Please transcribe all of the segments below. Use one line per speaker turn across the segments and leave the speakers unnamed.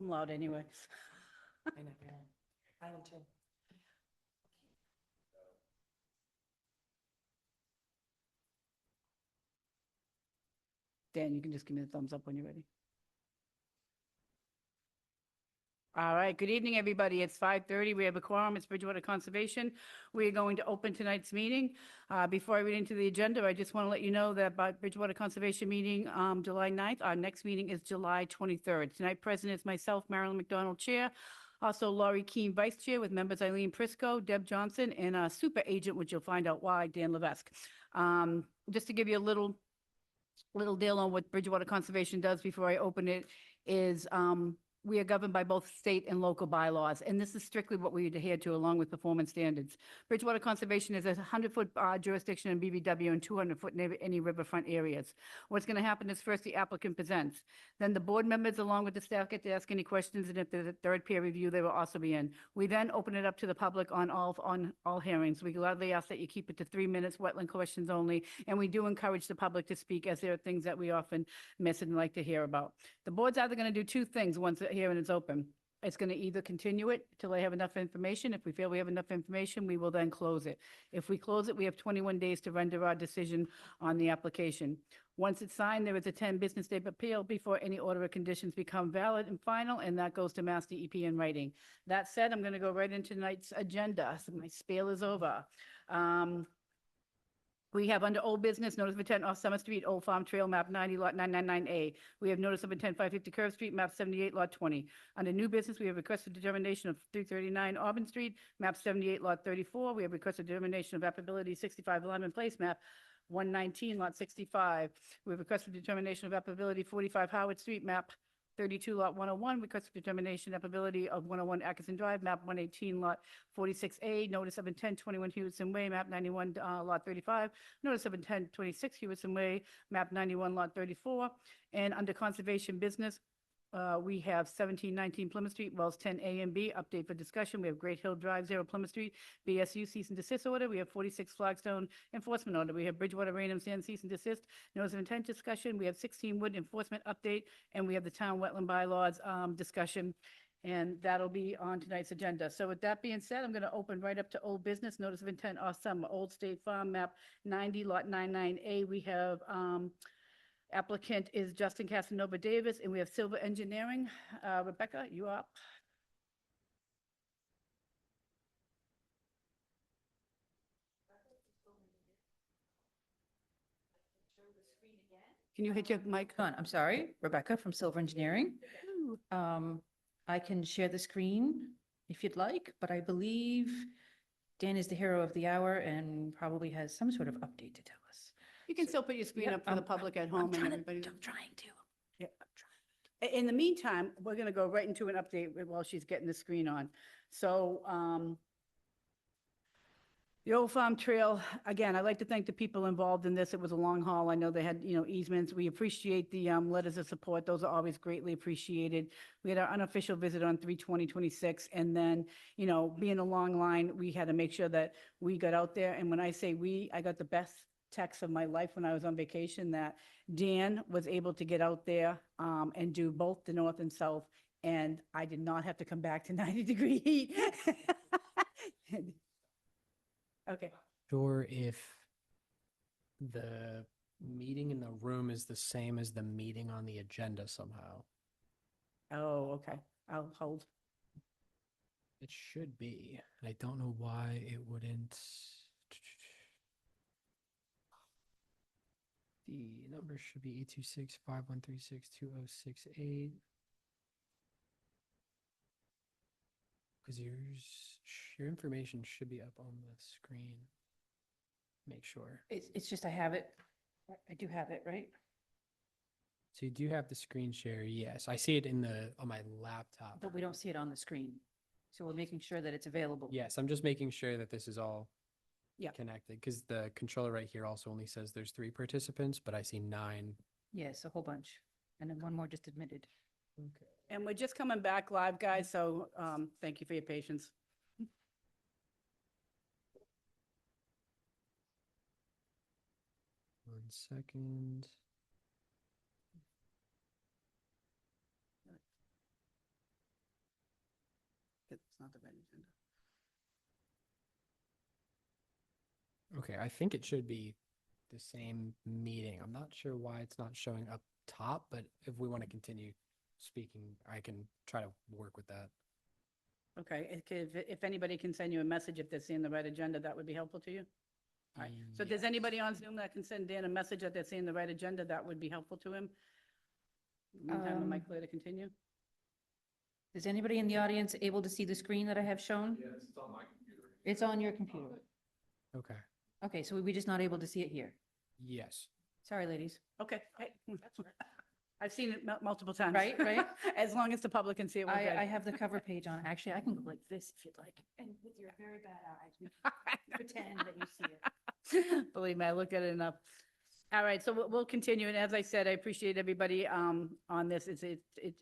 I'm loud anyway.
I know, yeah. I am too.
Dan, you can just give me the thumbs up when you're ready. All right, good evening, everybody. It's 5:30. We have a quorum. It's Bridgewater Conservation. We are going to open tonight's meeting. Before I read into the agenda, I just want to let you know that about Bridgewater Conservation meeting, July 9th. Our next meeting is July 23rd. Tonight, President is myself, Marilyn McDonald, Chair. Also, Laurie Keene, Vice Chair, with members Eileen Prisco, Deb Johnson, and a super agent, which you'll find out why, Dan Levesque. Just to give you a little deal on what Bridgewater Conservation does before I open it is, we are governed by both state and local bylaws, and this is strictly what we adhere to along with performance standards. Bridgewater Conservation is a 100-foot jurisdiction in BVW and 200-foot in any riverfront areas. What's going to happen is first the applicant presents, then the board members along with the staff get to ask any questions, and if there's a third peer review, they will also be in. We then open it up to the public on all hearings. We gladly ask that you keep it to 3 minutes, wetland questions only, and we do encourage the public to speak as there are things that we often miss and like to hear about. The board's either going to do two things once the hearing is open. It's going to either continue it till they have enough information. If we feel we have enough information, we will then close it. If we close it, we have 21 days to render our decision on the application. Once it's signed, there is a 10 business day appeal before any order of conditions become valid and final, and that goes to Mass DEP in writing. That said, I'm going to go right into tonight's agenda. So my spiel is over. We have under old business, notice of intent off Summer Street, Old Farm Trail, map 90, lot 999A. We have notice of intent 550 Curve Street, map 78, lot 20. Under new business, we have requested determination of 339 Auburn Street, map 78, lot 34. We have requested determination of applicability 65 Lyman Place, map 119, lot 65. We have requested determination of applicability 45 Howard Street, map 32, lot 101, request for determination applicability of 101 Atkinson Drive, map 118, lot 46A, notice of intent 21 Hewitson Way, map 91, lot 35, notice of intent 26 Hewitson Way, map 91, lot 34, and under conservation business, we have 1719 Plymouth Street, Wells 10 A and B, update for discussion. We have Great Hill Drive, 0 Plymouth Street, BSU cease and desist order. We have 46 Flagstone enforcement order. We have Bridgewater Rainham Sand cease and desist. Notice of intent discussion. We have 16 Wood enforcement update, and we have the town wetland bylaws discussion. And that'll be on tonight's agenda. So with that being said, I'm going to open right up to old business. Notice of intent off Summer, Old State Farm, map 90, lot 99A. We have applicant is Justin Casanova Davis, and we have Silver Engineering. Rebecca, you up? Can you hit your mic?
I'm sorry, Rebecca from Silver Engineering. I can share the screen if you'd like, but I believe Dan is the hero of the hour and probably has some sort of update to tell us.
You can still put your screen up for the public at home and everybody.
I'm trying to.
Yeah. In the meantime, we're going to go right into an update while she's getting the screen on. So, the Old Farm Trail, again, I'd like to thank the people involved in this. It was a long haul. I know they had, easements. We appreciate the letters of support. Those are always greatly appreciated. We had our unofficial visit on 3/20/26, and then, being a long line, we had to make sure that we got out there. And when I say we, I got the best text of my life when I was on vacation, that Dan was able to get out there and do both the north and south, and I did not have to come back to 90-degree heat. Okay.
Sure if the meeting in the room is the same as the meeting on the agenda somehow.
Oh, okay. I'll hold.
It should be. I don't know why it wouldn't. The number should be 826-5136-2068. Because your information should be up on the screen. Make sure.
It's just I have it. I do have it, right?
So you do have the screen share, yes. I see it on my laptop.
But we don't see it on the screen. So we're making sure that it's available.
Yes, I'm just making sure that this is all
Yeah.
connected, because the controller right here also only says there's 3 participants, but I see 9.
Yes, a whole bunch. And then one more just admitted.
Okay.
And we're just coming back live, guys, so thank you for your patience.
1 second. Okay, I think it should be the same meeting. I'm not sure why it's not showing up top, but if we want to continue speaking, I can try to work with that.
Okay, if anybody can send you a message if they're seeing the right agenda, that would be helpful to you? All right, so if there's anybody on Zoom that can send Dan a message that they're seeing the right agenda, that would be helpful to him? Meantime, am I clear to continue?
Is anybody in the audience able to see the screen that I have shown?
Yes, it's on my computer.
It's on your computer.
Okay.
Okay, so we're just not able to see it here.
Yes.
Sorry, ladies.
Okay, hey, I've seen it multiple times.
Right, right.
As long as the public can see it, we're
I
good.
have the cover page on. Actually, I can go like this if you'd like. And with your very bad eyes, we can pretend that you see it.
Believe me, I looked at it enough. All right, so we'll continue, and as I said, I appreciate everybody on this.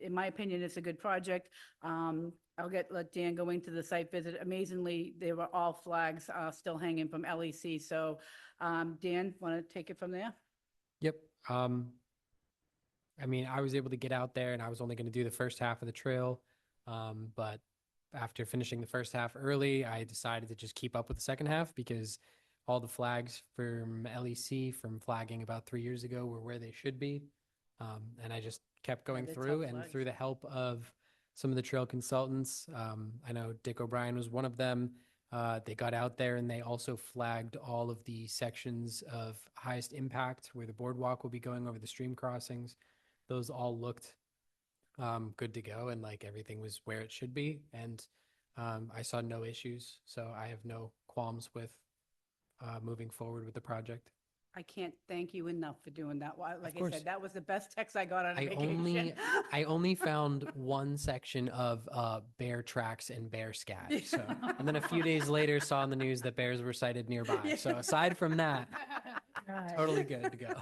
In my opinion, it's a good project. I'll let Dan go into the site visit. Amazingly, there were all flags still hanging from LEC, so Dan, want to take it from there?
Yep. I mean, I was able to get out there and I was only going to do the first half of the trail. But after finishing the first half early, I decided to just keep up with the second half because all the flags from LEC from flagging about 3 years ago were where they should be. And I just kept going
they're
through
tough
and
flags.
through the help of some of the trail consultants. I know Dick O'Brien was one of them. They got out there and they also flagged all of the sections of highest impact where the boardwalk will be going over the stream crossings. Those all looked good to go and like everything was where it should be. And I saw no issues. So I have no qualms with moving forward with the project.
I can't thank you enough for doing that. Like I
course.
said, that was the best text I got on a
I
vacation.
I only found one section of bear tracks and bear scat. So, and then a few days later saw in the news that bears were sighted nearby. So aside from that, totally good to go.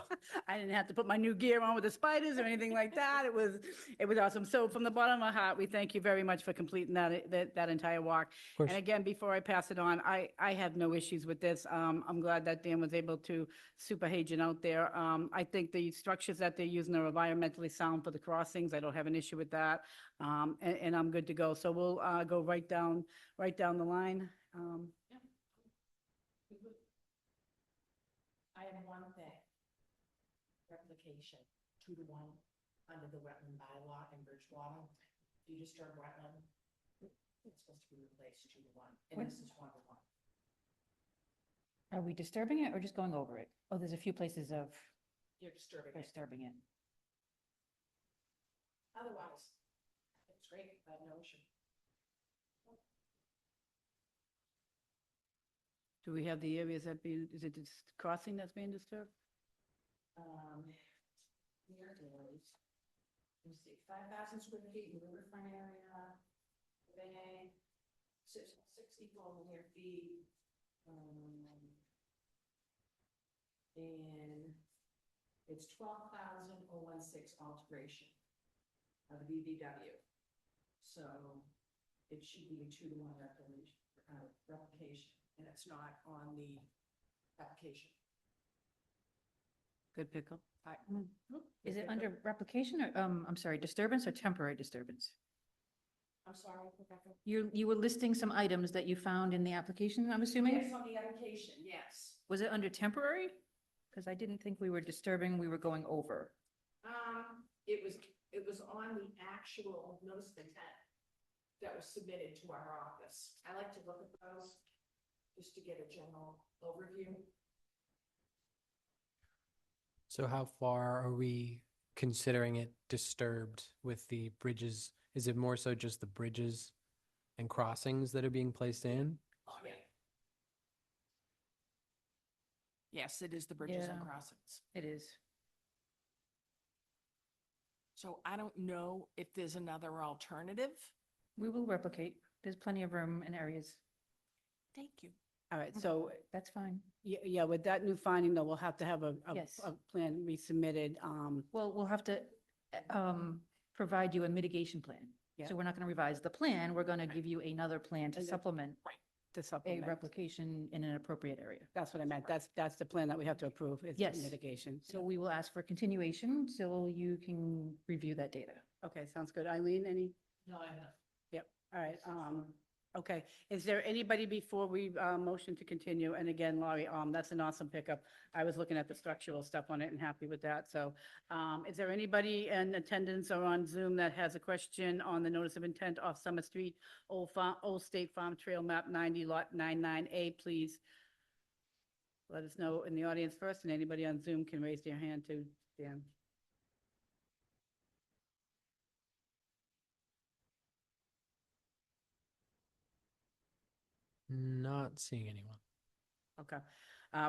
I didn't have to put my new gear on with the spiders or anything like that. It was awesome. So from the bottom of my heart, we thank you very much for completing that entire walk.
course.
And again, before I pass it on, I have no issues with this. I'm glad that Dan was able to super agent out there. I think the structures that they're using are environmentally sound for the crossings. I don't have an issue with that. And I'm good to go. So we'll go right down the line.
I have one thing. Replication, 2-1, under the wetland bylaw in Bridgewater. If you disturb wetland, it's supposed to be replaced 2-1, and this is 1-1.
Are we disturbing it or just going over it? Oh, there's a few places of
You're disturbing it.
disturbing it.
Otherwise, it's great, I have no issue.
Do we have the areas is it this crossing that's being disturbed?
Here it is. Let me see, 5,000 square feet in the riverfront area, Bay, 64 linear feet. And it's 12,016 alteration of the BBW. So it should be a 2-1 replication, and it's not on the application.
Good pickle.
Is it under replication or, I'm sorry, disturbance or temporary disturbance?
I'm sorry, Rebecca.
You were listing some items that you found in the application, I'm assuming?
Yes, on the application, yes.
Was it under temporary? Because I didn't think we were disturbing, we were going over.
It was on the actual notice of intent that was submitted to our office. I like to look at those just to get a general overview.
So how far are we considering it disturbed with the bridges? Is it more so just the bridges and crossings that are being placed in?
Oh, yeah. Yes, it is the bridges and
Yeah.
crossings.
It is.
So I don't know if there's another alternative.
We will replicate. There's plenty of room and areas.
Thank you.
All right, so,
That's fine.
yeah, with that new finding, though, we'll have to have a
Yes.
plan resubmitted.
Well, we'll have to provide you a mitigation plan.
Yeah.
So we're not going to revise the plan. We're going to give you another plan to
And then-
supplement
To
a
supplement.
replication in an appropriate area.
That's what I meant. That's the plan that we have to approve, is the
Yes.
mitigation.
So we will ask for continuation so you can review that data.
Okay, sounds good. Eileen, any?
No, I have.
All right, Okay, is there anybody before we motion to continue? And again, Laurie, that's an awesome pickup. I was looking at the structural stuff on it and happy with that. So is there anybody in attendance or on Zoom that has a question on the notice of intent off Summer Street, Old State Farm Trail Map 90, Lot 99A, please? Let us know in the audience first, and anybody on Zoom can raise their hand too, Dan.
Not seeing anyone.
Okay.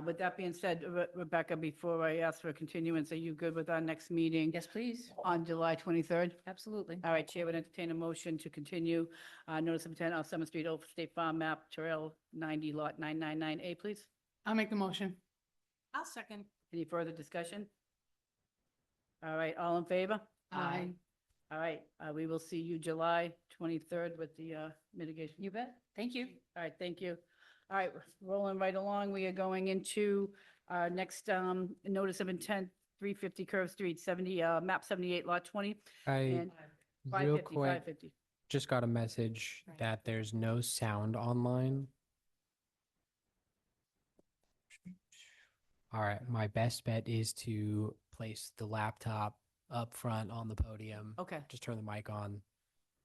With that being said, Rebecca, before I ask for a continuance, are you good with our next meeting?
Yes, please.
On July 23rd?
Absolutely.
All right, Chair would entertain a motion to continue notice of intent off Summer Street, Old State Farm Map, Trail 90, Lot 999A, please.
I'll make the motion.
I'll second.
Any further discussion? All right, all in favor?
Aye.
All right, we will see you July 23rd with the mitigation.
You bet. Thank you.
All right, thank you. All right, rolling right along, we are going into our next notice of intent, 350 Curve Street, 70, map 78, lot 20,
I,
and
real
550,
quick,
550.
just got a message
Right.
that there's no sound online. All right, my best bet is to place the laptop up front on the podium.
Okay,
Just turn the mic on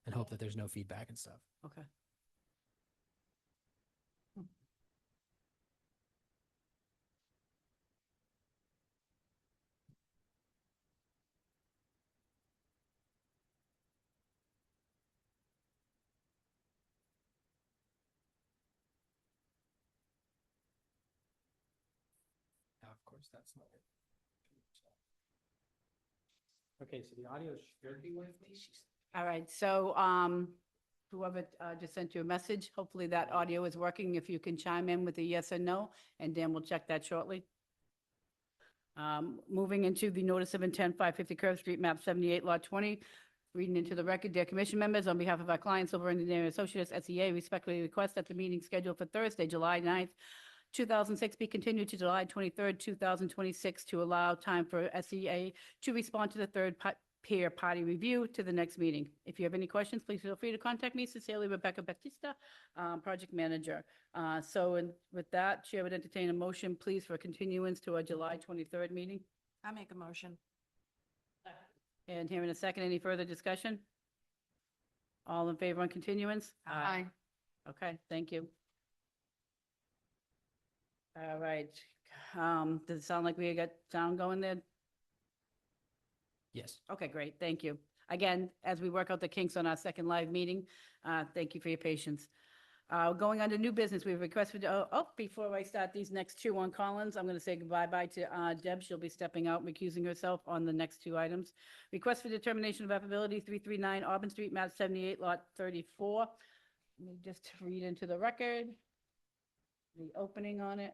and hope that there's no feedback and stuff.
okay.
Now, of course, that's not it. Okay, so the audio should be with me.
All right, so whoever just sent you a message, hopefully that audio is working. If you can chime in with a yes or no, and Dan will check that shortly. Moving into the notice of intent, 550 Curve Street, map 78, lot 20. Reading into the record, dear commission members, on behalf of our client, Silver Engineering Associates, SEA, respectfully request that the meeting scheduled for Thursday, July 9th, 2006 be continued to July 23rd, 2026 to allow time for SEA to respond to the peer party review to the next meeting. If you have any questions, please feel free to contact me, sincerely, Rebecca Batista, project manager. With that, Chair would entertain a motion, please, for continuance to our July 23rd meeting.
I make a motion.
And here in a second, any further discussion? All in favor on continuance?
Aye.
Okay, thank you. All right. Does it sound like we got sound going there?
Yes.
Okay, great, thank you. Again, as we work out the kinks on our second live meeting, thank you for your patience. Going on to new business, we've requested, before I start these next two on Collins, I'm going to say goodbye to Deb. She'll be stepping out, recusing herself on the next two items. Request for determination of affability, 339 Auburn Street, map 78, lot 34. Let me just read into the record, the opening on it.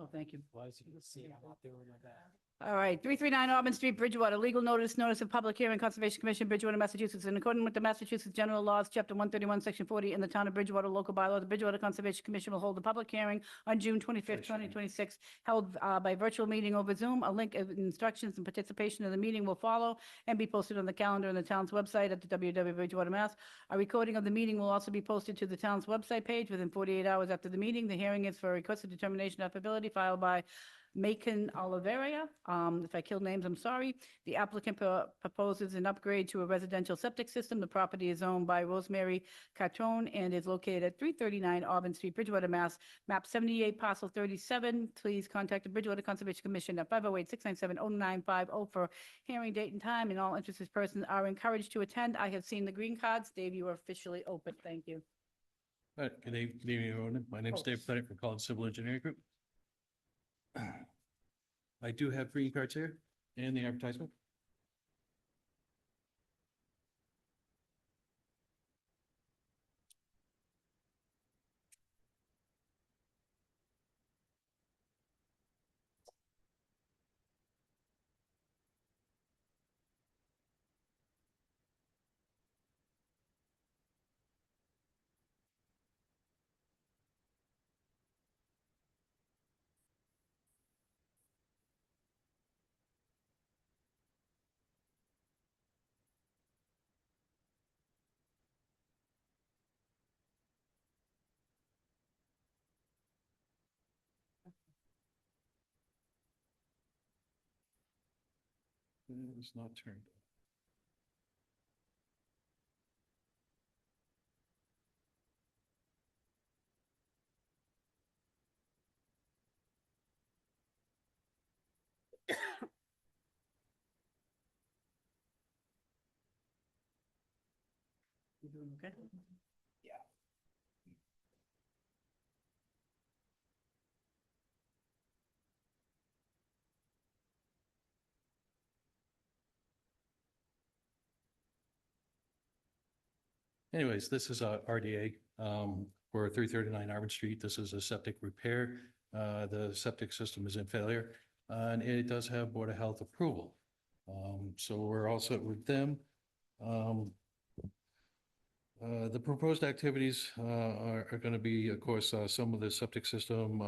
Oh, thank you.
Well, as you can see, I'm not doing like that.
All right, 339 Auburn Street, Bridgewater, legal notice of public hearing, Conservation Commission, Bridgewater, Massachusetts, in accordance with the Massachusetts General Laws, Chapter 131, Section 40, in the Town of Bridgewater Local Bylaw, the Bridgewater Conservation Commission will hold a public hearing on June 25th, 2026, held by virtual meeting over Zoom. A link of instructions and participation in the meeting will follow and be posted on the calendar on the town's website at the www.bridgewater Mass. A recording of the meeting will also be posted to the town's website page within 48 hours after the meeting. The hearing is for requested determination of affability filed by Macon Oliveria. If I kill names, I'm sorry. The applicant proposes an upgrade to a residential septic system. The property is owned by Rosemary Catron and is located at 339 Auburn Street, Bridgewater, Mass. Map 78, parcel 37. Please contact the Bridgewater Conservation Commission at 508-697-0950 for hearing date and time, and all interested persons are encouraged to attend. I have seen the green cards. Dave, you are officially open. Thank you.
All right, good evening, everyone. My name is Dave Bennett from Collins Civil Engineering Group. I do have green cards here and the advertisement. It's not turned.
You doing okay?
Anyways, this is a RDA for 339 Auburn Street. This is a septic repair. The septic system is in failure, and it does have Board of Health approval. So we're all set with them. The proposed activities are going to be, of course, some of the septic system.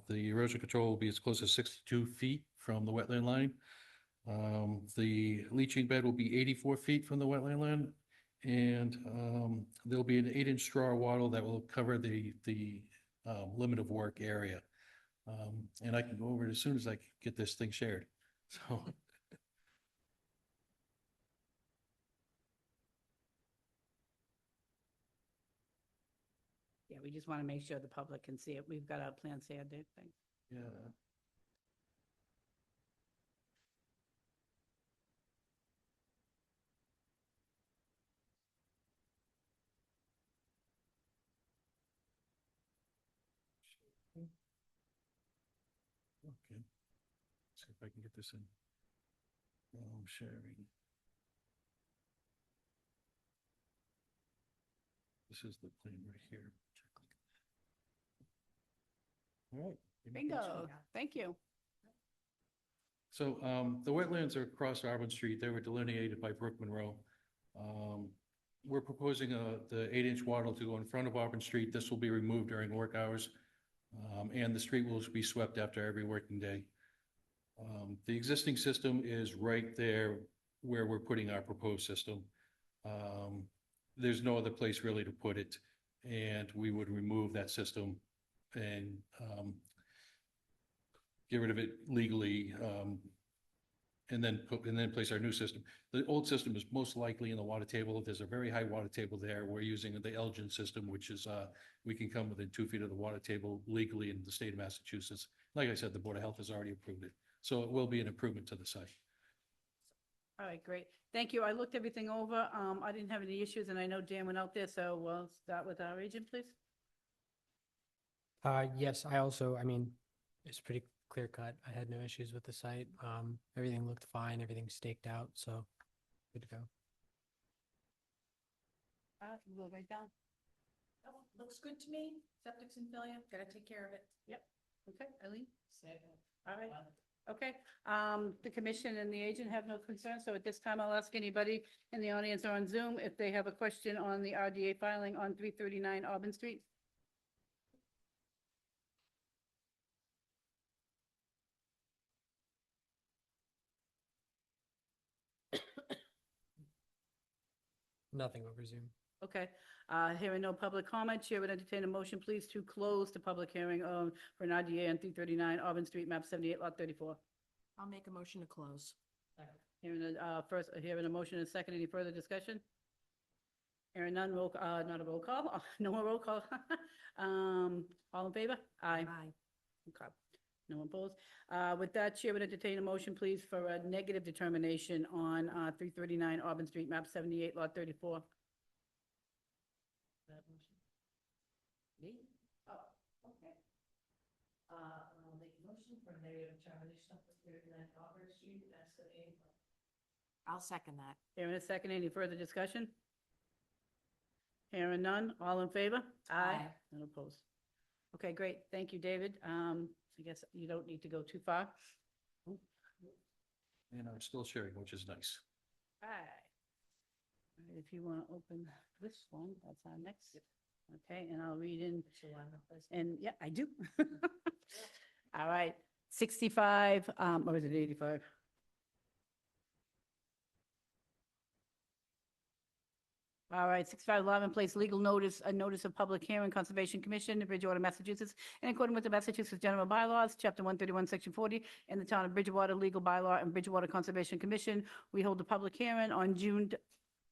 The erosion control will be as close as 62 feet from the wetland line. The leaching bed will be 84 feet from the wetland line. And there'll be an 8-inch straw wattle that will cover the limit of work area. And I can go over it as soon as I get this thing shared. So.
Yeah, we just want to make sure the public can see it. We've got our plans here, Dave, thanks.
Yeah. Okay. See if I can get this in. Sharing. This is the plan right here. All right.
Bingo, thank you.
So the wetlands are across Auburn Street. They were delineated by Brook Monroe. We're proposing the 8-inch wattle to go in front of Auburn Street. This will be removed during work hours. And the street will be swept after every working day. The existing system is right there where we're putting our proposed system. There's no other place really to put it. And we would remove that system and get rid of it legally, and then place our new system. The old system is most likely in the water table. There's a very high water table there. We're using the Elgin system, which is, we can come within 2 feet of the water table legally in the state of Massachusetts. Like I said, the Board of Health has already approved it. So it will be an improvement to the site.
All right, great. Thank you. I looked everything over. I didn't have any issues, and I know Dan went out there, so we'll start with our agent, please.
Yes, I mean, it's pretty clear cut. I had no issues with the site. Everything looked fine, everything staked out, so good to go.
We'll go right down.
Oh, looks good to me. Septic's in failure. Gotta take care of it.
Okay, Eileen?
Second.
All right. Okay, the commission and the agent have no concerns, so at this time, I'll ask anybody in the audience or on Zoom if they have a question on the RDA filing on 339 Auburn Street.
Nothing over Zoom.
Okay, hearing no public comment, Chair would entertain a motion, please, to close the public hearing for an RDA on 339 Auburn Street, map 78, lot 34.
I'll make a motion to close.
Hearing a motion and a second, any further discussion? Hearing none, not a roll call, no more roll call. All in favor? Aye. Okay. No one opposed. With that, Chair would entertain a motion, please, for a negative determination on 339 Auburn Street, map 78, lot 34.
Me? Oh, okay. I'll make a motion for negative determination of 39 Auburn Street, that's the name. I'll second that.
Hearing a second, any further discussion? Hearing none, all in favor?
Aye.
None opposed. Okay, great. Thank you, David. I guess you don't need to go too far.
And I'm still sharing, which is nice.
All right, if you want to open this one, that's our next. Okay, and I'll read in, and yeah, I do. All right, 65, or is it 85? All right, 65 Lavin Place, legal notice, a notice of public hearing, Conservation Commission, Bridgewater, Massachusetts, in accordance with the Massachusetts General Bylaws, Chapter 131, Section 40, and the Town of Bridgewater Legal Bylaw and Bridgewater Conservation Commission. We hold a public hearing on June,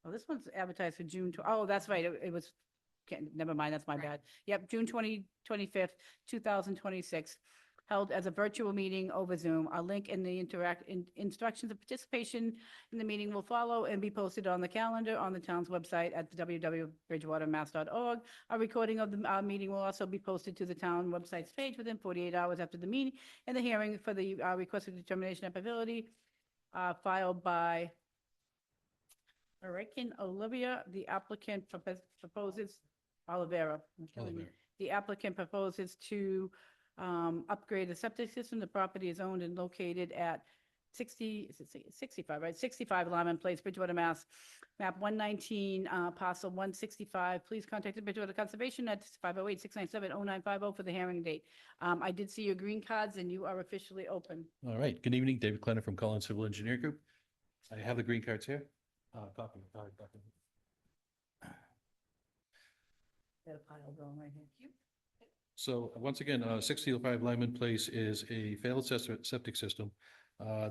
oh, this one's advertised for June, oh, that's right, it was, never mind, that's my bad. Yep, June 25th, 2026. Held as a virtual meeting over Zoom. A link in the instructions of participation in the meeting will follow and be posted on the calendar on the town's website at www.bridgewatermass.org. A recording of the meeting will also be posted to the town website's page within 48 hours after the meeting, and the hearing for the requested determination of ability filed by Hurricane Olivia. The applicant proposes, Olivera. I'm killing me.
Olivera.
The applicant proposes to upgrade the septic system. The property is owned and located at 65, right? 65 Lyman Place, Bridgewater, Mass. Map 119, parcel 165. Please contact the Bridgewater Conservation at 508-697-0950 for the hearing date. I did see your green cards and you are officially open.
All right, good evening, David Clenner from Collins Civil Engineering Group. I have the green cards here. Copy.
Got a pile going right here.
So once again, 605 Lyman Place is a failed septic system.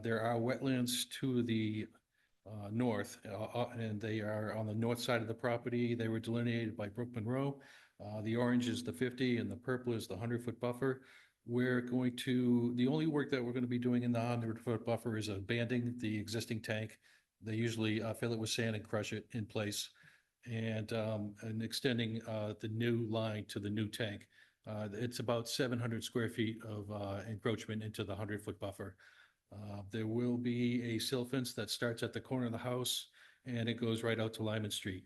There are wetlands to the north, and they are on the north side of the property. They were delineated by Brook Monroe. The orange is the 50 and the purple is the 100-foot buffer. The only work that we're going to be doing in the 100-foot buffer is abandoning the existing tank. They usually fill it with sand and crush it in place, and extending the new line to the new tank. It's about 700 square feet of encroachment into the 100-foot buffer. There will be a sill fence that starts at the corner of the house and it goes right out to Lyman Street.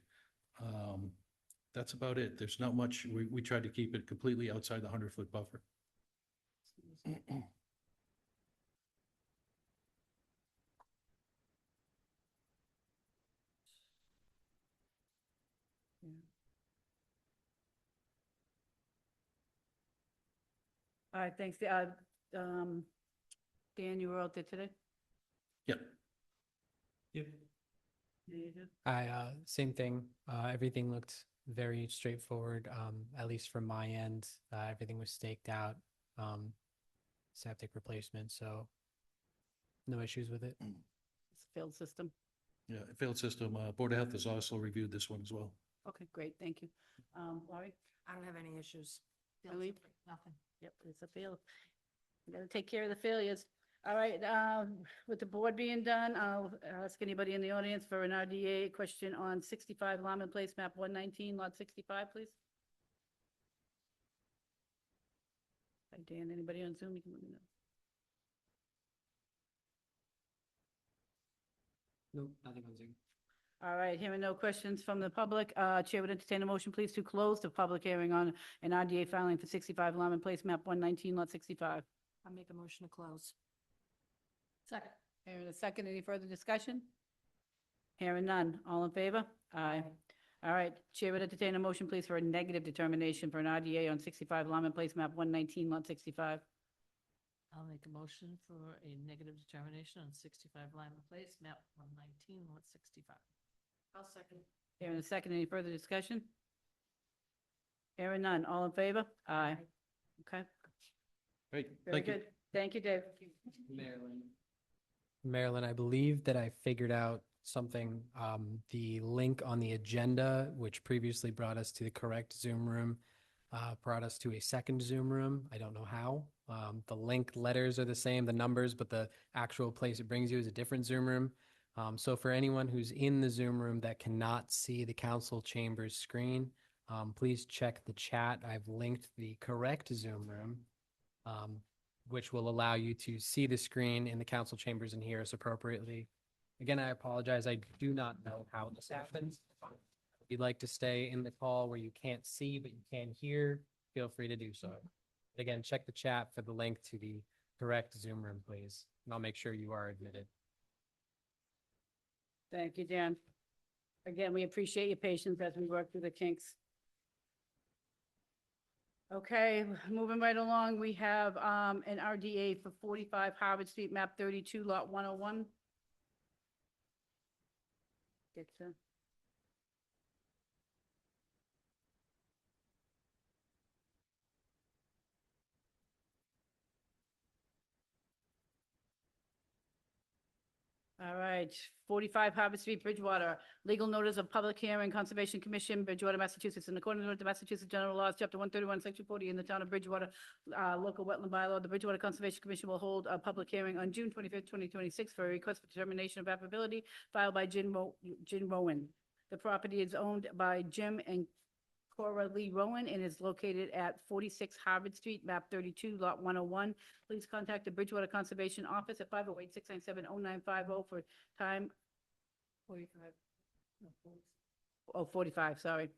That's about it. There's not much. We tried to keep it completely outside the 100-foot buffer.
All right, thanks. Dan, you were out there today?
Yep.
Yeah, you did?
Same thing. Everything looked very straightforward, at least from my end. Everything was staked out, septic replacement, so no issues with it.
It's a failed system.
Yeah, failed system. Board of Health has also reviewed this one as well.
Okay, great, thank you. Laurie?
I don't have any issues.
Really?
Nothing.
Yep, it's a fail. We gotta take care of the failures. All right, with the board being done, I'll ask anybody in the audience for an RDA question on 65 Lyman Place, map 119, lot 65, please. Hi, Dan, anybody on Zoom? You can let me know.
Nope, nothing on Zoom.
All right, hearing no questions from the public, Chair would entertain a motion, please, to close the public hearing on an RDA filing for 65 Lyman Place, map 119, lot 65.
I'll make a motion to close. Second.
Hearing a second, any further discussion? Hearing none, all in favor? Aye. All right, Chair would entertain a motion, please, for a negative determination for an RDA on 65 Lyman Place, map 119, lot 65.
I'll make a motion for a negative determination on 65 Lyman Place, map 119, lot 65. I'll second.
Hearing a second, any further discussion? Hearing none, all in favor? Aye. Okay,
Great,
very
thank you.
good. Thank you, Dave.
Marilyn, I believe that I figured out something. The link on the agenda, which previously brought us to the correct Zoom room, brought us to a second Zoom room. I don't know how. The link letters are the same, the numbers, but the actual place it brings you is a different Zoom room. So for anyone who's in the Zoom room that cannot see the council chambers screen, please check the chat. I've linked the correct Zoom room, which will allow you to see the screen in the council chambers and hear us appropriately. Again, I apologize. I do not know how this happens. If you'd like to stay in the call where you can't see but you can hear, feel free to do so. But again, check the chat for the link to the correct Zoom room, please, and I'll make sure you are admitted.
Thank you, Dan. Again, we appreciate your patience as we work through the kinks. Okay, moving right along, we have an RDA for 45 Harvard Street, map 32, lot 101. It's All right, 45 Harbor Street, Bridgewater. Legal notice of public hearing, Conservation Commission, Bridgewater, Massachusetts. In accordance with the Massachusetts General Laws, Chapter 131, Section 40, in the town of Bridgewater, local wetland bylaw, the Bridgewater Conservation Commission will hold a public hearing on June 25th, 2026 for a request for determination of applicability filed by Jim Rowan. The property is owned by Jim and Cora Lee Rowan and is located at 46 Harvard Street, map 32, lot 101. Please contact the Bridgewater Conservation Office at 508-697-0950 for time 45. No, 40. Oh, 45, sorry.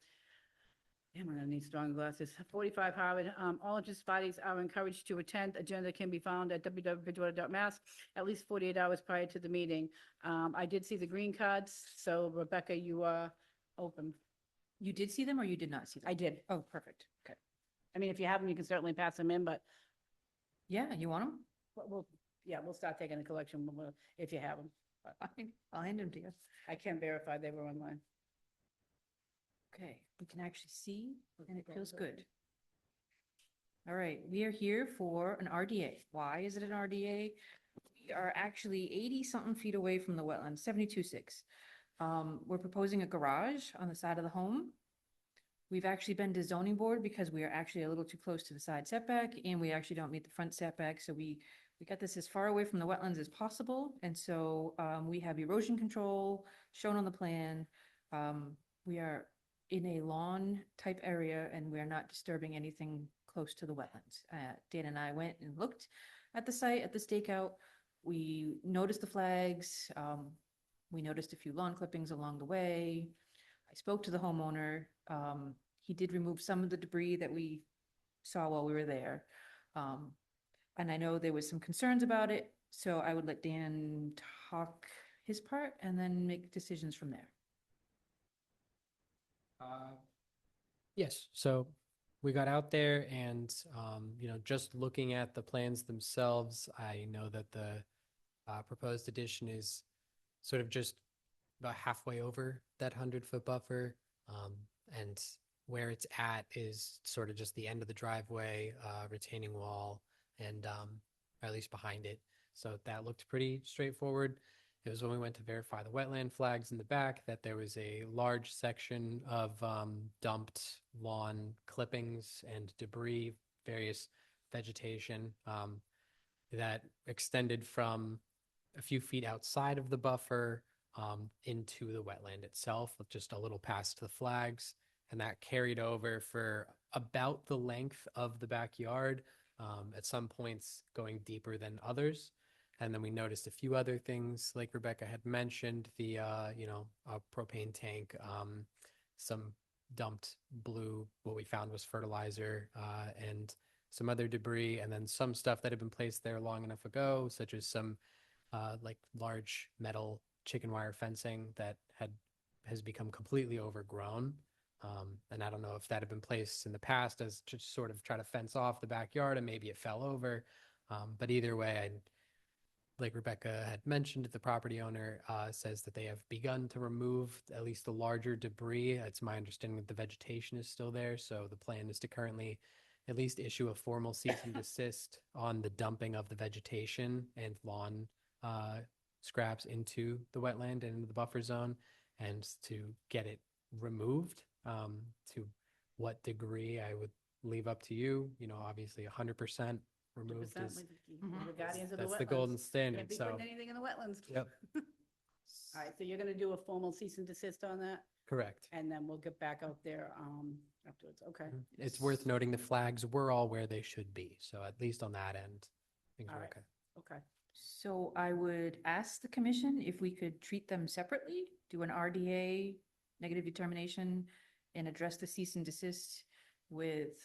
Damn, I'm gonna need strong glasses. 45 Harvard. All interested parties are encouraged to attend. Agenda can be found at www.bridgewater.mass at least 48 hours prior to the meeting. I did see the green cards, so Rebecca, you are open.
You did see them or you did not see them?
I did.
Oh, perfect. Okay.
I mean, if you have them, you can certainly pass them in, but
Yeah, you want them?
we'll start taking a collection if you have them.
Fine, I'll hand them to you.
I can verify they were online.
Okay, we can actually see and it feels good. All right, we are here for an RDA. Why is it an RDA? We are actually 80-something feet away from the wetland, 72.6. We're proposing a garage on the side of the home. We've actually been to zoning board because we are actually a little too close to the side setback and we actually don't meet the front setback. So we got this as far away from the wetlands as possible. And so we have erosion control shown on the plan. We are in a lawn type area and we are not disturbing anything close to the wetlands. Dan and I went and looked at the site, at the stakeout. We noticed the flags. We noticed a few lawn clippings along the way. I spoke to the homeowner. He did remove some of the debris that we saw while we were there. And I know there was some concerns about it, so I would let Dan talk his part and then make decisions from there.
Yes, so we got out there and, just looking at the plans themselves, I know that the proposed addition is sort of just about halfway over that 100-foot buffer. And where it's at is sort of just the end of the driveway, retaining wall, and or at least behind it. So that looked pretty straightforward. It was when we went to verify the wetland flags in the back that there was a large section of dumped lawn clippings and debris, various vegetation that extended from a few feet outside of the buffer into the wetland itself, just a little past the flags. And that carried over for about the length of the backyard, at some points going deeper than others. And then we noticed a few other things, like Rebecca had mentioned, the, a propane tank, some dumped blue, what we found was fertilizer, and some other debris, and then some stuff that had been placed there long enough ago, such as some like large metal chicken wire fencing that has become completely overgrown. And I don't know if that had been placed in the past as to sort of try to fence off the backyard and maybe it fell over. But either way, like Rebecca had mentioned, the property owner says that they have begun to remove at least the larger debris. It's my understanding that the vegetation is still there. So the plan is to currently at least issue a formal cease and desist on the dumping of the vegetation and lawn scraps into the wetland and into the buffer zone, and to get it removed. To what degree, I would leave up to you. Obviously 100% removed
100%
is
with the guardians of the wetlands.
that's the golden standard.
Can't be
So
putting anything in the wetlands.
yep,
All right, so you're gonna do a formal cease and desist on that,
correct.
and then we'll get back out there afterwards. Okay.
It's worth noting the flags were all where they should be. So at least on that end, things
All
were
right.
okay.
Okay.
So I would ask the commission if we could treat them separately, do an RDA, negative determination, and address the cease and desist with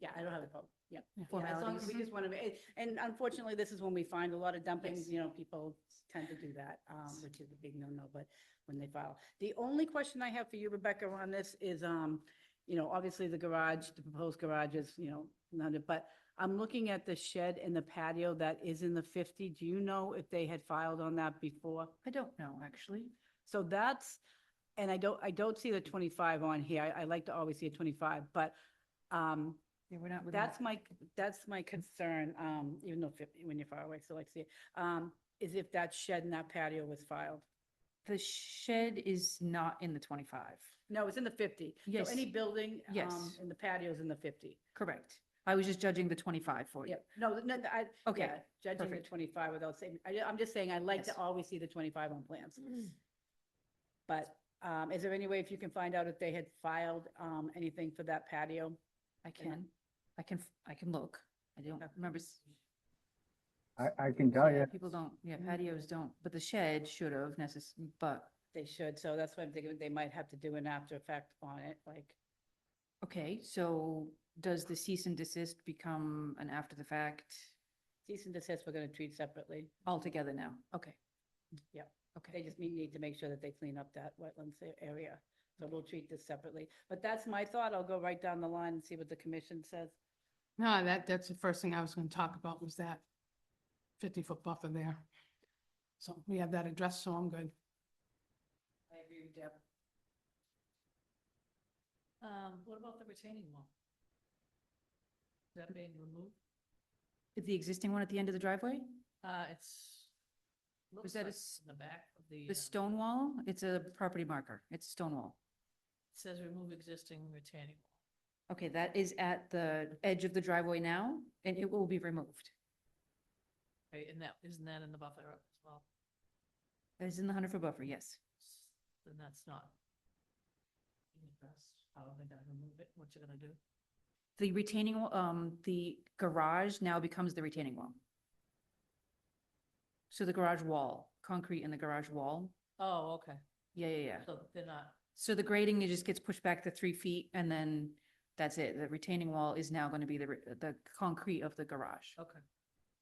Yeah, I don't have a problem. Yeah. Yeah, as long as
formalities.
we just want to, and unfortunately, this is when we find a lot of dumpings, people tend to do that, which is a big no-no, but when they file. The only question I have for you, Rebecca, on this is, obviously the garage, the proposed garage is, but I'm looking at the shed and the patio that is in the 50. Do you know if they had filed on that before?
I don't know, actually.
So that's, and I don't see the 25 on here. I like to always see a 25, but,
Yeah, we're not within.
that's my concern, even though 50, when you're far away, so like see it. is if that shed and that patio was filed.
The shed is not in the 25.
No, it's in the 50.
Yes.
So any building,
Yes.
in the patio is in the 50.
Correct. I was just judging the 25 for you.
Yep. No, no,
Okay,
yeah, judging the
perfect.
25 without saying, I'm just saying, I like to
Yes.
always see the 25 on plans. But, is there any way if you can find out if they had filed, anything for that patio?
I can, I can look. I don't remember.
I can tell
Yeah,
you,
people don't, yeah, patios don't, but the shed should have but,
They should, so that's why I'm thinking they might have to do an after effect on it, like,
okay, so does the cease and desist become an after the fact
cease and desist, we're gonna treat separately.
altogether now? Okay.
Yep.
Okay.
They just need to make sure that they clean up that wetlands area. So we'll treat this separately. But that's my thought. I'll go right down the line and see what the commission says.
No, that's the first thing I was gonna talk about was that 50-foot buffer there. So we have that addressed, so I'm good.
I agree with Deb.
What about the retaining wall? Is that being removed?
Is the existing one at the end of the driveway?
It's.
Was that a
like
s-
in the back of the?
The stone wall? It's a property marker. It's a stone wall.
Says remove existing retaining wall.
Okay, that is at the edge of the driveway now, and it will be removed.
Right, and isn't that in the buffer as well?
That is in the 100-foot buffer, yes.
Then that's not. being addressed. How are they gonna remove it? What you gonna do?
The retaining, the garage now becomes the retaining wall. So the garage wall, concrete in the garage wall.
Oh, okay.
Yeah.
So they're not,
So the grading, it just gets pushed back to 3 feet and then that's it. The retaining wall is now going to be the concrete of the garage.
okay,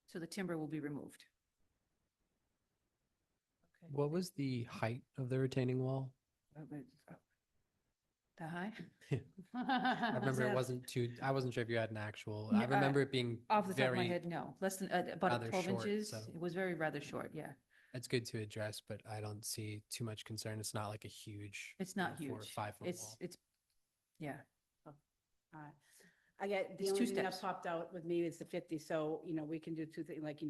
So the timber will be removed.
okay.
What was the height of the retaining wall?
That high?
I remember it
that-
wasn't too, I wasn't sure if you had an actual,
No,
I remember it being
Off the top of my
very,
head, no. Less than, about
rather
12
short,
inches.
so-
It was very rather short, yeah.
it's good to address, but I don't see too much concern. It's not like a huge.
It's not
4 or
huge.
5 foot wall.
It's, yeah.
All right. I get, the
It's
only
two
thing that
steps.
popped out with me is the 50, so, we can do two things, like, you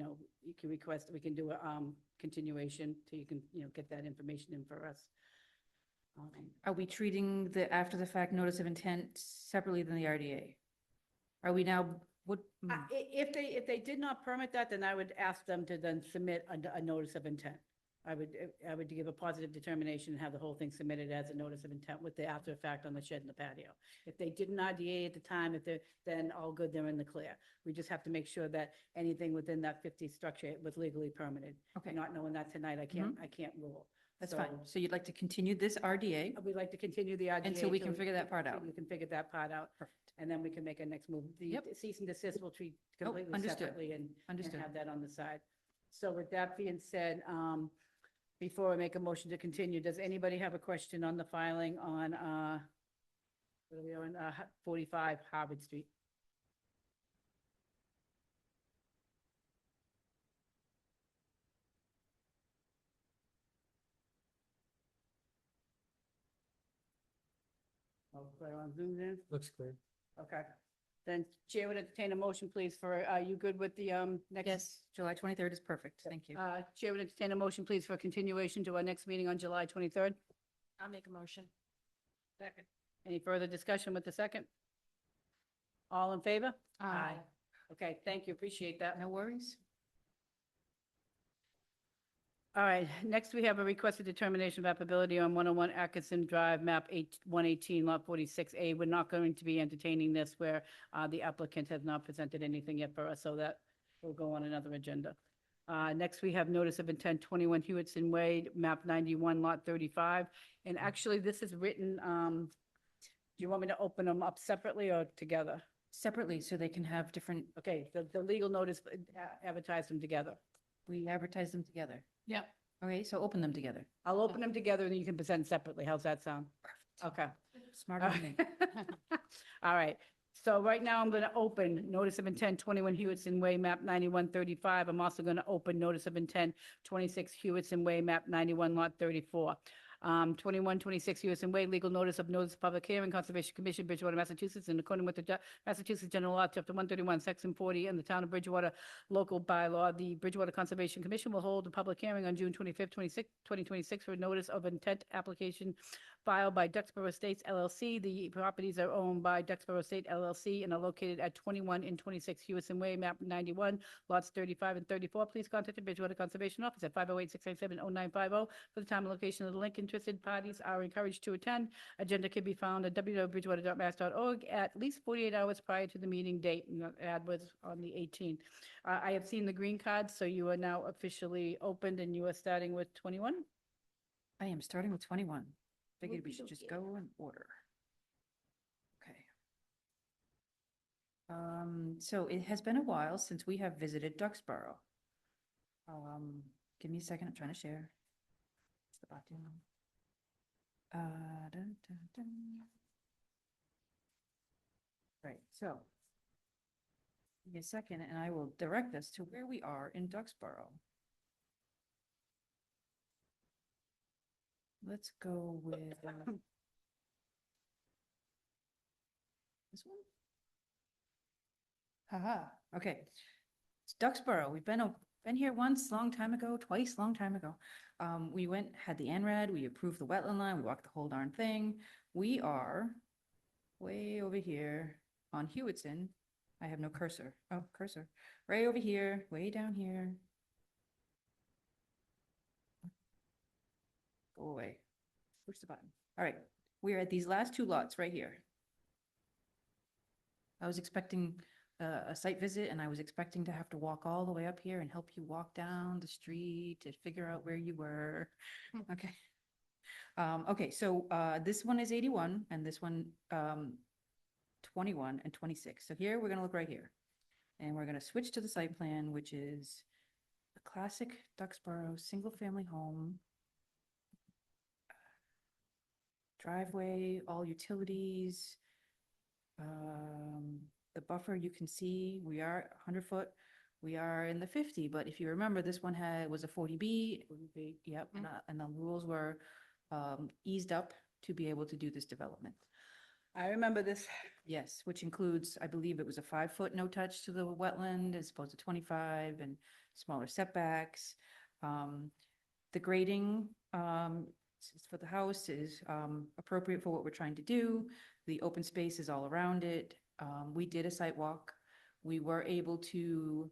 can request, we can do a, continuation, so you can, get that information in for us.
Are we treating the after the fact notice of intent separately than the RDA? Are we now, what?
If they did not permit that, then I would ask them to then submit a notice of intent. I would give a positive determination and have the whole thing submitted as a notice of intent with the after effect on the shed and the patio. If they did an RDA at the time, then all good, they're in the clear. We just have to make sure that anything within that 50 structure was legally permitted.
Okay,
Not knowing that tonight, I can't rule.
that's fine. So you'd like to continue this RDA?
We'd like to continue the RDA.
Until we
till
can figure that part out.
We can figure that part out,
Perfect.
and then we can make a next move. The
Yep.
cease and desist will treat completely
understood.
separately and
Understood.
have that on the side. So with that being said, before I make a motion to continue, does anybody have a question on the filing on, where are we on, 45 Harvard Street? Oh, clear on Zoom then?
Looks clear.
Okay. Then Chair would entertain a motion, please, for, are you good with the, next?
Yes, July 23rd is perfect. Thank you.
Chair would entertain a motion, please, for continuation to our next meeting on July 23rd.
I'll make a motion. Second.
Any further discussion with the second? All in favor? Okay, thank you, appreciate that.
No worries?
All right, next we have a requested determination of applicability on 101 Atkinson Drive, map 118, lot 46A. We're not going to be entertaining this where the applicant has not presented anything yet for us, so that will go on another agenda. Next, we have notice of intent 21 Hewitson Way, map 91, lot 35. And actually, this is written, do you want me to open them up separately or together?
Separately, so they can have different,
Okay, the legal notice, advertise them together.
we advertise them together.
Yep.
Okay, so open them together.
I'll open them together and you can present separately. How's that sound? Okay.
Smarter than me.
All right. So right now I'm going to open notice of intent 21 Hewitson Way, map 9135. I'm also going to open notice of intent 26 Hewitson Way, map 91, lot 34. 2126 US and Way, legal notice of notice of public hearing, Conservation Commission, Bridgewater, Massachusetts, in accordance with the Massachusetts General Law, Chapter 131, Section 40, and the Town of Bridgewater local bylaw. The Bridgewater Conservation Commission will hold a public hearing on June 25th, 2026 for notice of intent application filed by Duxborough Estates LLC. The properties are owned by Duxborough Estate LLC and are located at 21 and 26 Hewison Way, map 91, lots 35 and 34. Please contact the Bridgewater Conservation Office at 508-697-0950 for the time and location of the link. Interested parties are encouraged to attend. Agenda can be found at www.bridgewater.mass.org at least 48 hours prior to the meeting date. And the ad was on the 18th. I have seen the green cards, so you are now officially opened and you are starting with 21.
I am starting with 21. Figured we should just
Okey-dokey.
go in order. Okay. So it has been a while since we have visited Duxborough. Give me a second, I'm trying to share. What's the button? Dun, dun, dun. Right, so. Give me a second and I will direct us to where we are in Duxborough. Let's go with this one. Haha, okay. It's Duxborough. We've been here once, long time ago, twice, long time ago. We went, had the ANRAD, we approved the wetland line, we walked the whole darn thing. We are way over here on Hewitson. I have no cursor. Oh, cursor. Right over here, way down here. Go away. Push the button. All right, we're at these last two lots right here. I was expecting a site visit and I was expecting to have to walk all the way up here and help you walk down the street to figure out where you were. Okay. Okay, so this one is 81 and this one 21 and 26. So here we're gonna look right here. And we're gonna switch to the site plan, which is a classic Duxborough single-family home. Driveway, all utilities. The buffer you can see, we are 100 foot. We are in the 50, but if you remember, this one was a 40B. Yep, and the rules were eased up to be able to do this development.
I remember this.
Yes, which includes, I believe it was a 5 foot no touch to the wetland as opposed to 25 and smaller setbacks. The grading for the house is appropriate for what we're trying to do. The open space is all around it. We did a site walk. We were able to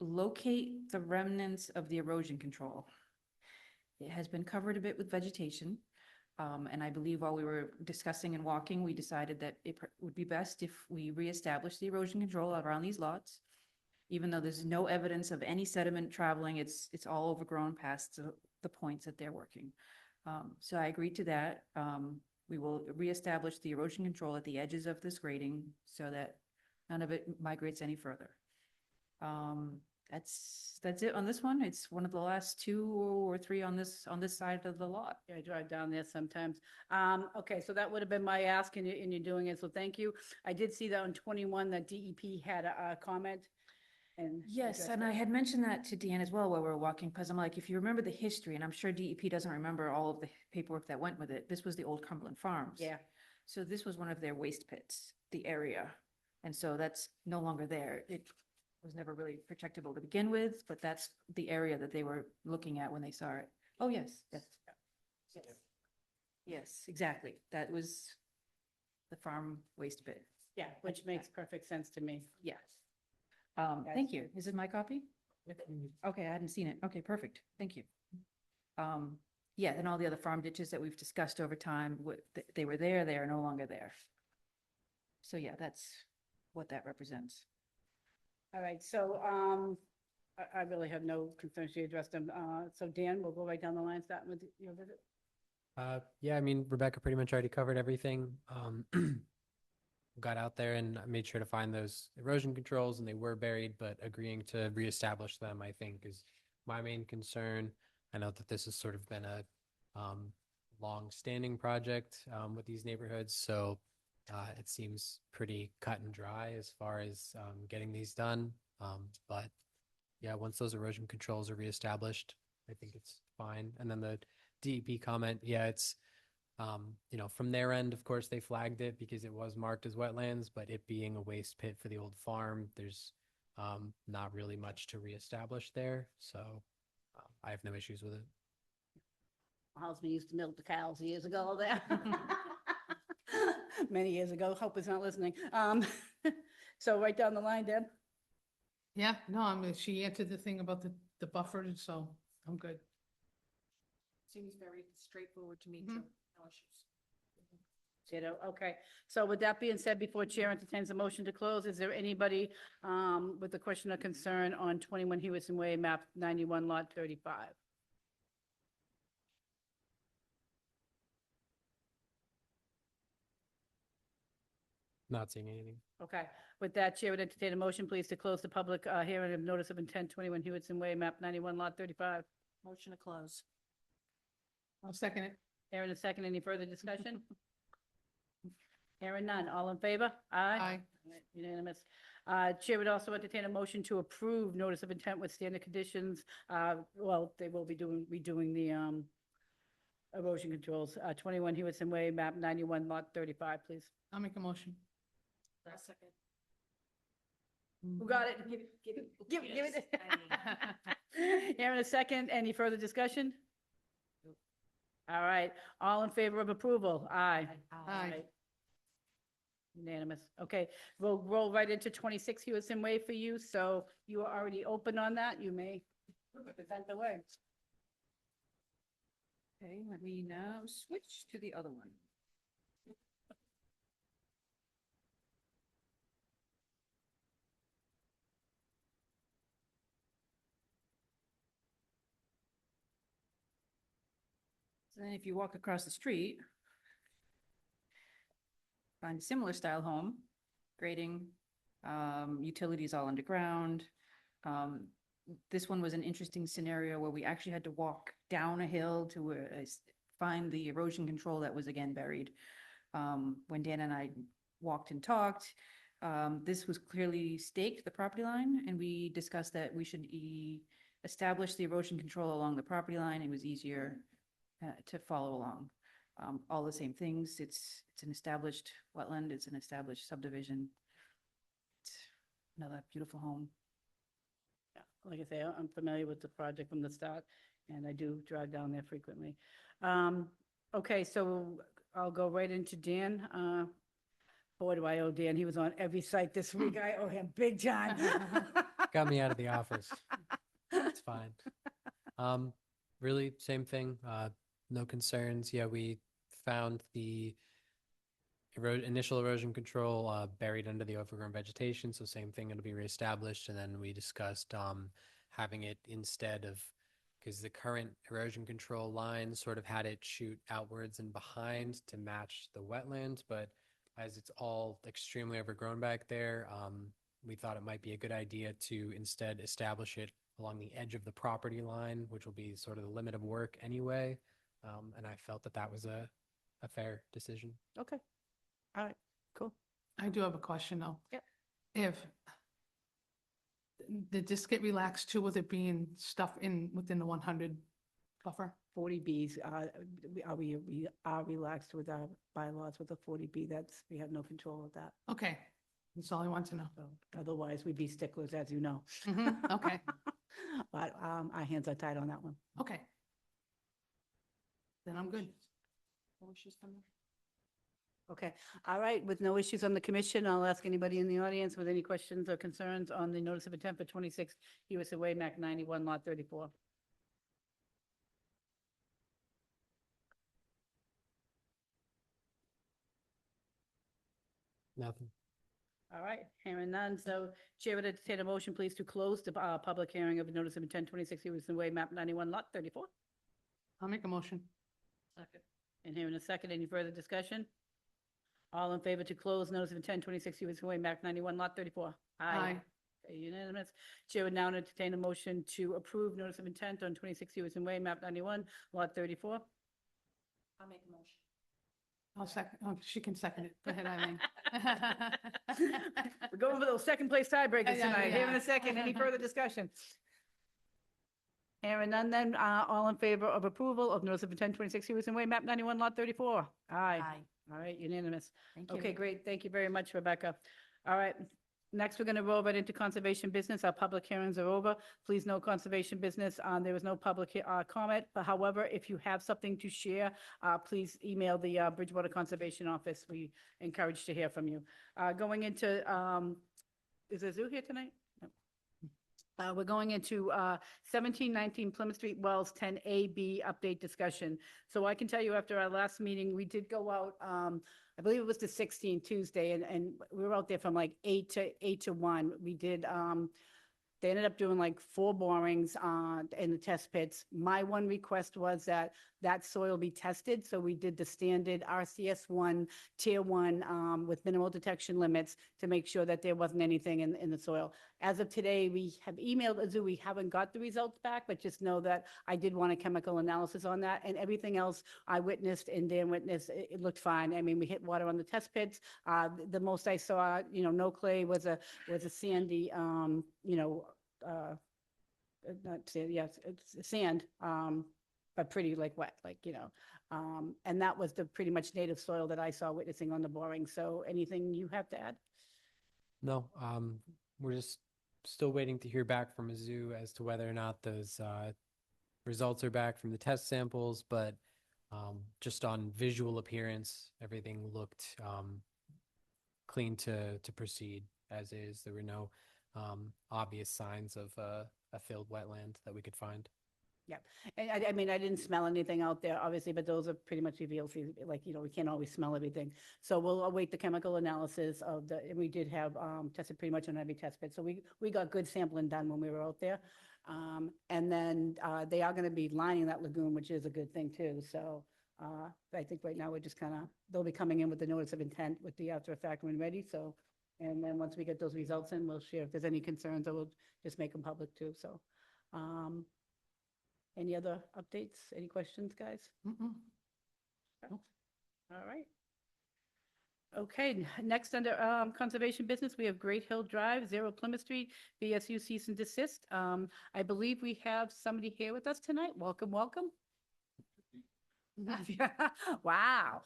locate the remnants of the erosion control. It has been covered a bit with vegetation. And I believe while we were discussing and walking, we decided that it would be best if we reestablish the erosion control around these lots. Even though there's no evidence of any sediment traveling, it's all overgrown past the points that they're working. So I agreed to that. We will reestablish the erosion control at the edges of this grading so that none of it migrates any further. That's it on this one. It's one of the last 2 or 3 on this side of the lot.
Yeah, I drive down there sometimes. Okay, so that would have been my ask and you're doing it, so thank you. I did see that on 21 that DEP had a comment. And
Yes,
addressed
and
that.
I had mentioned that to Dan as well while we were walking, because I'm like, if you remember the history, and I'm sure DEP doesn't remember all of the paperwork that went with it, this was the old Cumberland Farms.
Yeah,
So this was one of their waste pits, the area. And so that's no longer there. It was never really protectable to begin with, but that's the area that they were looking at when they saw it. Oh, yes, yes. Yes. Yes, exactly. That was the farm waste pit.
yeah, which makes perfect sense to me.
Yes. Thank you. Is it my copy? Okay, I hadn't seen it. Okay, perfect. Thank you. Yeah, and all the other farm ditches that we've discussed over time, they were there, they are no longer there. So yeah, that's what that represents.
All right, so I really have no concerns. You addressed them. So Dan, we'll go right down the line, starting with your visit.
Yeah, I mean, Rebecca pretty much already covered everything. Got out there and I made sure to find those erosion controls and they were buried, but agreeing to reestablish them, I think, is my main concern. I know that this has sort of been a long-standing project with these neighborhoods, so it seems pretty cut and dry as far as getting these done. But yeah, once those erosion controls are reestablished, I think it's fine. And then the DEP comment, yeah, it's, from their end, of course, they flagged it because it was marked as wetlands, but it being a waste pit for the old farm, there's not really much to reestablish there. So I have no issues with it.
My husband used to milk the cows years ago there. Many years ago. Hope he's not listening. So right down the line, Deb?
Yeah, no, I mean, she answered the thing about the buffer, so I'm good.
Seems very straightforward to me
Mhm.
too. No issues.
Okay. So with that being said, before Chair entertains a motion to close, is there anybody with a question or concern on 21 Hewison Way, map 91, lot 35?
Not seeing anything.
Okay. With that, Chair would entertain a motion, please, to close the public hearing of notice of intent, 21 Hewison Way, map 91, lot 35.
Motion to close.
I'll second it.
Aaron, a second. Any further discussion? Hearing none. All in favor? Aye.
Aye.
Unanimous. Chair would also entertain a motion to approve notice of intent with standard conditions. Well, they will be redoing the erosion controls. 21 Hewison Way, map 91, lot 35, please.
I'll make a motion.
I'll second.
Who got it? Give it. Aaron, a second. Any further discussion? All right. All in favor of approval? Aye.
Aye.
Unanimous. Okay, we'll roll right into 26 Hewison Way for you. So you are already open on that. You may present the way.
Okay, let me now switch to the other one. So then if you walk across the street, find a similar style home, grading, utilities all underground. This one was an interesting scenario where we actually had to walk down a hill to find the erosion control that was again buried. When Dan and I walked and talked, this was clearly staked, the property line, and we discussed that we should establish the erosion control along the property line. It was easier to follow along. All the same things. It's an established wetland. It's an established subdivision. It's another beautiful home.
Yeah, like I say, I'm familiar with the project from the start, and I do drive down there frequently. Okay, so I'll go right into Dan. Boy, do I owe Dan. He was on every site this week. I owe him big time.
Got me out of the office. It's fine. Really, same thing. No concerns. Yeah, we found the initial erosion control buried under the overgrown vegetation. So same thing, it'll be reestablished. And then we discussed having it instead of, because the current erosion control line sort of had it shoot outwards and behind to match the wetlands. But as it's all extremely overgrown back there, we thought it might be a good idea to instead establish it along the edge of the property line, which will be sort of the limit of work anyway. And I felt that that was a fair decision.
Okay. All right, cool.
I do have a question though.
Yep.
If, did this get relaxed too with it being stuff within the 100 buffer?
40Bs, we are relaxed with our bylaws with the 40B. We have no control of that.
Okay, that's all I want to know.
So otherwise, we'd be sticklers, as you know.
Mhm, okay.
But our hands are tied on that one.
Okay. Then I'm good.
No issues from there.
Okay, all right, with no issues on the commission, I'll ask anybody in the audience with any questions or concerns on the notice of intent for 26 USA Way, MAC 91, lot 34.
Nothing.
All right, hearing none, so Chair would entertain a motion, please, to close the public hearing of the notice of intent 26 USA Way, MAP 91, lot 34.
I'll make a motion.
Second.
And hearing a second, any further discussion? All in favor to close notice of intent 26 USA Way, MAC 91, lot 34?
Aye.
Okay, unanimous. Chair would now entertain a motion to approve notice of intent on 26 USA Way, MAP 91, lot 34.
I'll make a motion.
I'll second, oh, she can second it. Go ahead, Eileen.
We're going for those second place tiebreakers
Yeah,
tonight.
yeah.
Hearing a second, any further discussion? Hearing none then, all in favor of approval of notice of intent 26 Houston Way, map 91, lot 34? Aye. All right, unanimous.
Thank you.
Okay, great. Thank you very much, Rebecca. All right. Next, we're going to roll right into conservation business. Our public hearings are over. Please note conservation business, there was no public comment. But however, if you have something to share, please email the Bridgewater Conservation Office. We encourage to hear from you. Going into, is there Zoo here tonight? No. We're going into 1719 Plymouth Street Wells 10AB update discussion. So I can tell you after our last meeting, we did go out, I believe it was the 16th Tuesday, and we were out there from like 8 to 1. We did, they ended up doing like 4 borings in the test pits. My one request was that that soil be tested. So we did the standard RCS1, Tier 1 with minimal detection limits to make sure that there wasn't anything in the soil. As of today, we have emailed Azu. We haven't got the results back, but just know that I did want a chemical analysis on that. And everything else I witnessed and Dan witnessed, it looked fine. I mean, we hit water on the test pits. The most I saw, no clay, was a sandy, not sand, yes, it's sand, but pretty like wet, and that was the pretty much native soil that I saw witnessing on the boring. So anything you have to add?
No, we're just still waiting to hear back from Azu as to whether or not those results are back from the test samples, but just on visual appearance, everything looked clean to proceed as is. There were no obvious signs of a filled wetland that we could find.
Yeah, and I mean, I didn't smell anything out there, obviously, but those are pretty much revealed, we can't always smell everything. So we'll await the chemical analysis and we did have tested pretty much on every test pit. So we got good sampling done when we were out there. And then they are going to be lining that lagoon, which is a good thing too. So I think right now we're just they'll be coming in with the notice of intent with the after effect when ready. So, and then once we get those results in, we'll share if there's any concerns, or we'll just make them public too. So, any other updates? Any questions, guys?
Mm-mm.
All right. Okay, next under conservation business, we have Great Hill Drive, 0 Plymouth Street, BSU cease and desist. I believe we have somebody here with us tonight. Welcome, welcome. Wow.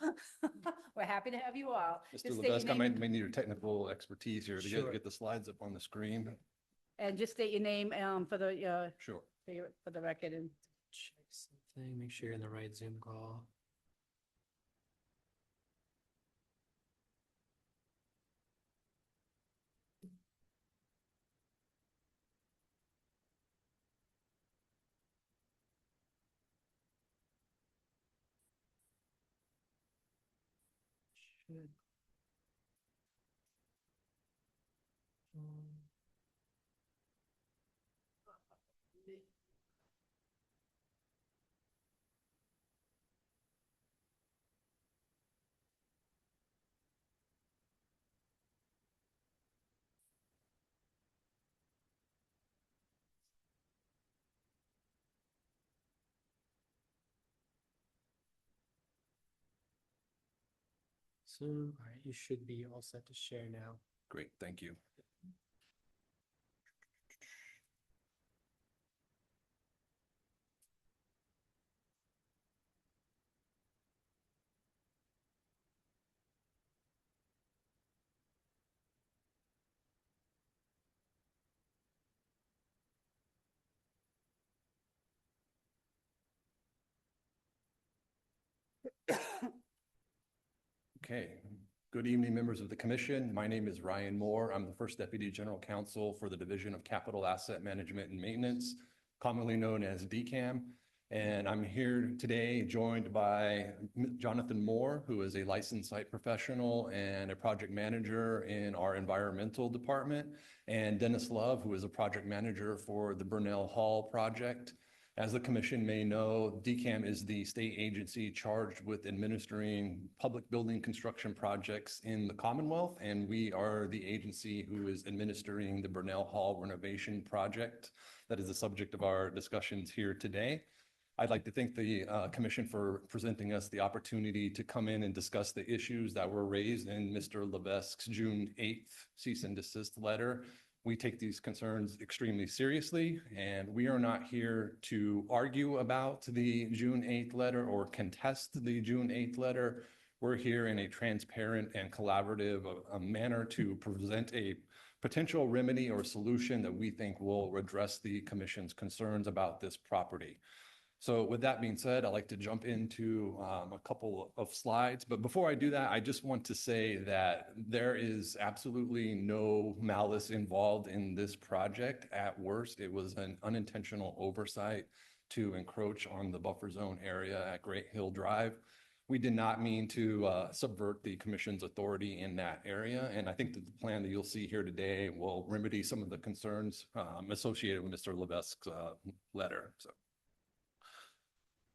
We're happy to have you all.
Mr.
Just state your
Levesque, I
name
may need your technical expertise here to
Sure.
get the slides up on the screen.
and just state your name for the
Sure.
for the record. And
Check something, make sure you're in the right Zoom call. Should. So, all right, you should be all set to share now.
Great, thank you. Okay, good evening, members of the commission. My name is Ryan Moore. I'm the First Deputy General Counsel for the Division of Capital Asset Management and Maintenance, commonly known as DCAM. And I'm here today joined by Jonathan Moore, who is a licensed site professional and a project manager in our environmental department, and Dennis Love, who is a project manager for the Burnell Hall project. As the commission may know, DCAM is the state agency charged with administering public building construction projects in the Commonwealth, and we are the agency who is administering the Burnell Hall renovation project that is the subject of our discussions here today. I'd like to thank the commission for presenting us the opportunity to come in and discuss the issues that were raised in Mr. Levesque's June 8th cease and desist letter We take these concerns extremely seriously, and we are not here to argue about the June 8th letter or contest the June 8th letter. We're here in a transparent and collaborative manner to present a potential remedy or solution that we think will address the commission's concerns about this property. So with that being said, I'd like to jump into a couple of slides. But before I do that, I just want to say that there is absolutely no malice involved in this project. At worst, it was an unintentional oversight to encroach on the buffer zone area at Great Hill Drive. We did not mean to subvert the commission's authority in that area. And I think that the plan that you'll see here today will remedy some of the concerns associated with Mr. Levesque's letter.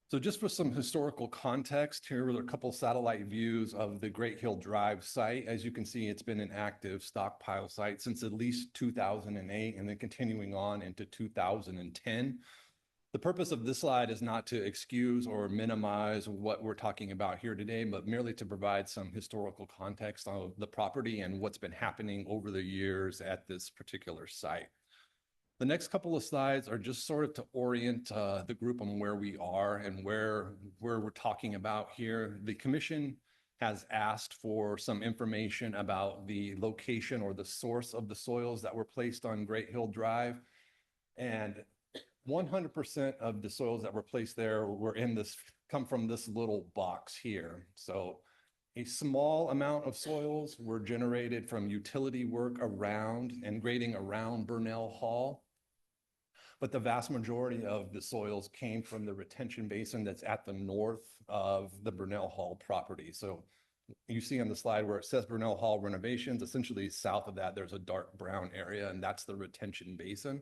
So just for some historical context, here are a couple satellite views of the Great Hill Drive site. As you can see, it's been an active stockpile site since at least 2008 and then continuing on into 2010. The purpose of this slide is not to excuse or minimize what we're talking about here today, but merely to provide some historical context of the property and what's been happening over the years at this particular site. The next couple of slides are just sort of to orient the group on where we are and where we're talking about here. The commission has asked for some information about the location or the source of the soils that were placed on Great Hill Drive. And 100% of the soils that were placed there come from this little box here. So a small amount of soils were generated from utility work around and grading around Burnell Hall. But the vast majority of the soils came from the retention basin that's at the north of the Burnell Hall property. So you see on the slide where it says Burnell Hall renovations, essentially south of that, there's a dark brown area, and that's the retention basin.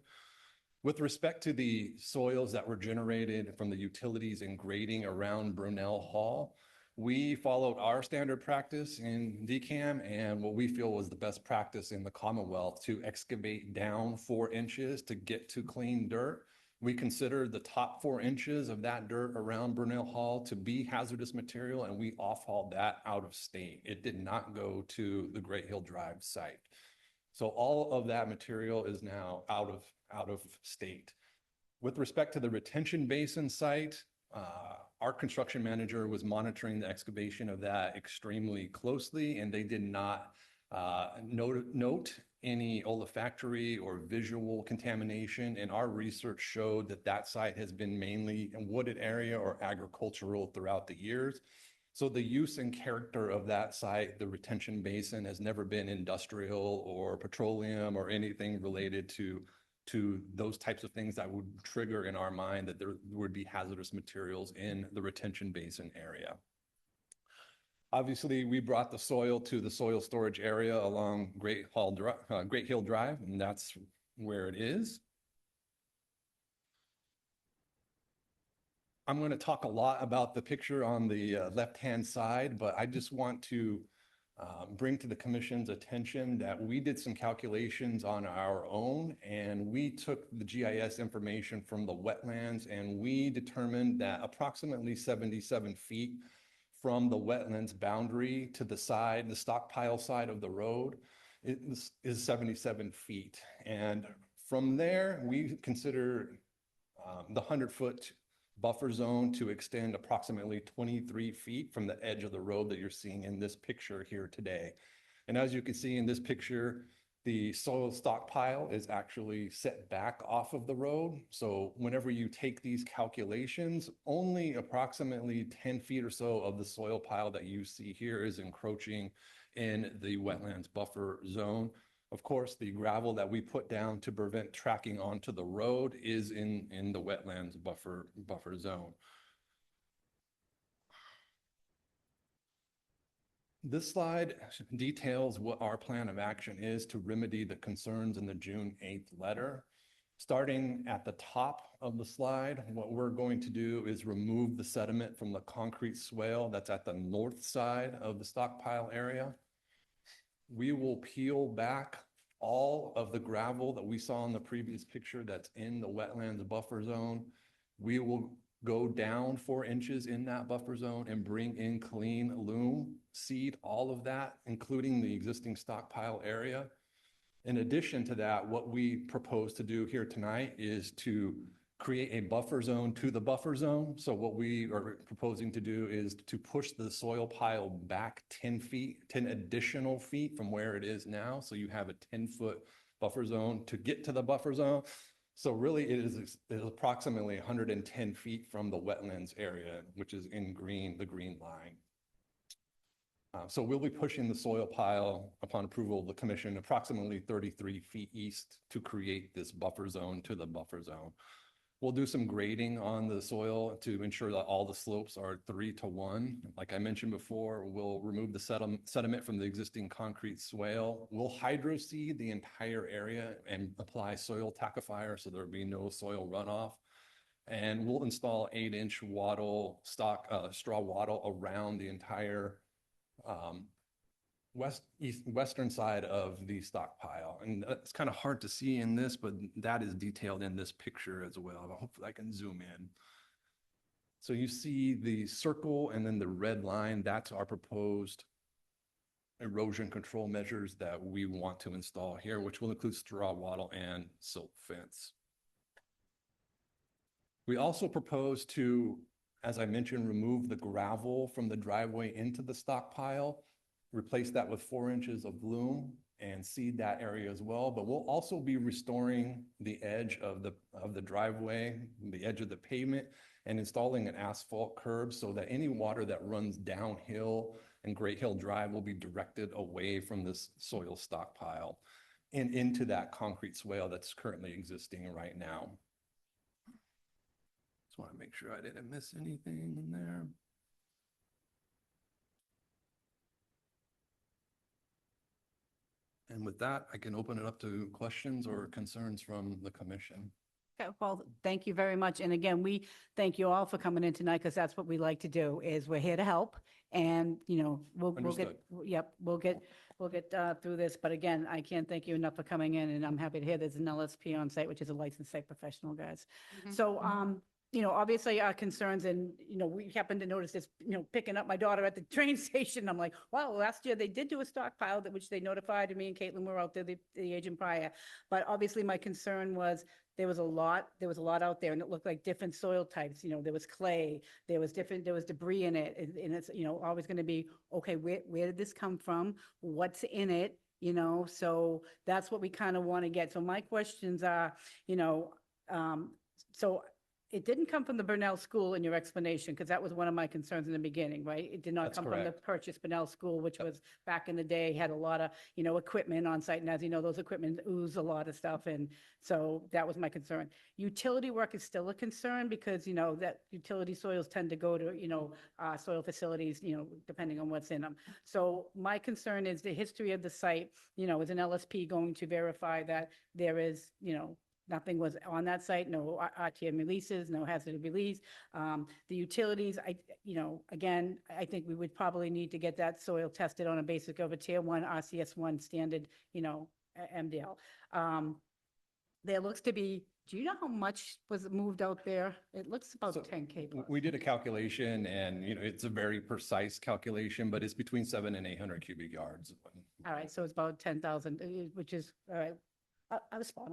With respect to the soils that were generated from the utilities and grading around Burnell Hall, we followed our standard practice in DCAM and what we feel was the best practice in the Commonwealth to excavate down 4 inches to get to clean dirt. We considered the top 4 inches of that dirt around Burnell Hall to be hazardous material, and we off-hauled that out of state. It did not go to the Great Hill Drive site. So all of that material is now out of state. With respect to the retention basin site, our construction manager was monitoring the excavation of that extremely closely, and they did not note any olfactory or visual contamination. And our research showed that that site has been mainly a wooded area or agricultural throughout the years. So the use and character of that site, the retention basin, has never been industrial or petroleum or anything related to those types of things that would trigger in our mind that there would be hazardous materials in the retention basin area. Obviously, we brought the soil to the soil storage area along Great Hill Drive, and that's where it is. I'm going to talk a lot about the picture on the left-hand side, but I just want to bring to the commission's attention that we did some calculations on our own, and we took the GIS information from the wetlands, and we determined that approximately 77 feet from the wetlands boundary to the side, the stockpile side of the road, is 77 feet. And from there, we consider the 100-foot buffer zone to extend approximately 23 feet from the edge of the road that you're seeing in this picture here today. And as you can see in this picture, the soil stockpile is actually set back off of the road. So whenever you take these calculations, only approximately 10 feet or so of the soil pile that you see here is encroaching in the wetlands buffer zone. Of course, the gravel that we put down to prevent tracking onto the road is in the wetlands buffer zone. This slide details what our plan of action is to remedy the concerns in the June 8th letter. Starting at the top of the slide, what we're going to do is remove the sediment from the concrete swale that's at the north side of the stockpile area. We will peel back all of the gravel that we saw in the previous picture that's in the wetlands buffer zone. We will go down 4 inches in that buffer zone and bring in clean loam, seed all of that, including the existing stockpile area. In addition to that, what we propose to do here tonight is to create a buffer zone to the buffer zone. So what we are proposing to do is to push the soil pile back 10 feet, 10 additional feet from where it is now. So you have a 10-foot buffer zone to get to the buffer zone. So really it is approximately 110 feet from the wetlands area, which is in green, the green line. So we'll be pushing the soil pile upon approval of the commission approximately 33 feet east to create this buffer zone to the buffer zone. We'll do some grading on the soil to ensure that all the slopes are 3-to-1. Like I mentioned before, we'll remove the sediment from the existing concrete swale. We'll hydro seed the entire area and apply soil tackifier so there'll be no soil runoff. And we'll install 8-inch wattle straw wattle around the entire western side of the stockpile. And it's kind of hard to see in this, but that is detailed in this picture as well. Hopefully I can zoom in. So you see the circle and then the red line, that's our proposed erosion control measures that we want to install here, which will include straw wattle and silt fence. We also propose to, as I mentioned, remove the gravel from the driveway into the stockpile, replace that with 4 inches of loam and seed that area as well. But we'll also be restoring the edge of the driveway, the edge of the pavement, and installing an asphalt curb so that any water that runs downhill and Great Hill Drive will be directed away from this soil stockpile and into that concrete swale that's currently existing right now. Just want to make sure I didn't miss anything in there. And with that, I can open it up to questions or concerns from the commission.
Okay, well, thank you very much. And again, we thank you all for coming in tonight because that's what we like to do is we're here to help. And, you know, we'll get,
Understood.
yep, we'll get through this. But again, I can't thank you enough for coming in, and I'm happy to hear there's an LSP on site, which is a licensed site professional, guys. So, you know, obviously our concerns, and, you know, we happen to notice this, you know, picking up my daughter at the train station. I'm like, wow, last year they did do a stockpile which they notified, and me and Caitlin were out there, the agent prior. But obviously my concern was there was a lot out there, and it looked like different soil types. You know, there was clay, there was debris in it. And it's, you know, always going to be, okay, where did this come from? What's in it? You know, so that's what we kind of want to get. So my questions are, you know, so it didn't come from the Burnell School in your explanation, because that was one of my concerns in the beginning, right? It did not
That's
come from the
correct.
Purchase Burnell School, which was back in the day, had a lot of, you know, equipment on site. And as you know, those equipment ooze a lot of stuff. And so that was my concern. Utility work is still a concern because, you know, that utility soils tend to go to, you know, soil facilities, you know, depending on what's in them. So my concern is the history of the site, you know, is an LSP going to verify that there is, you know, nothing was on that site, no RTM releases, no hazard release. The utilities, you know, again, I think we would probably need to get that soil tested on a basic of a tier 1 RCS1 standard, you know, MDL. There looks to be, do you know how much was moved out there? It looks about
So,
10K plus.
We did a calculation and, you know, it's a very precise calculation, but it's between 700 and 800 cubic yards.
All right, so it's about 10,000, which is, all right. I was spot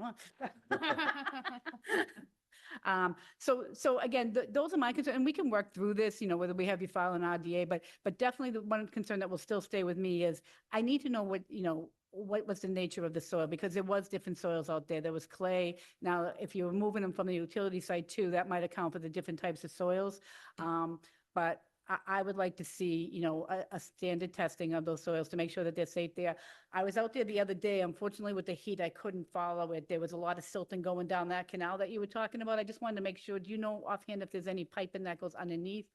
on. So again, those are my concerns, and we can work through this, you know, whether we have you file an RDA, but definitely the one concern that will still stay with me is I need to know what, you know, what was the nature of the soil, because there was different soils out there. There was clay. Now, if you were moving them from the utility site too, that might account for the different types of soils. But I would like to see, you know, a standard testing of those soils to make sure that they're safe there. I was out there the other day. Unfortunately, with the heat, I couldn't follow it. There was a lot of silting going down that canal that you were talking about. I just wanted to make sure, do you know offhand if there's any piping that goes underneath?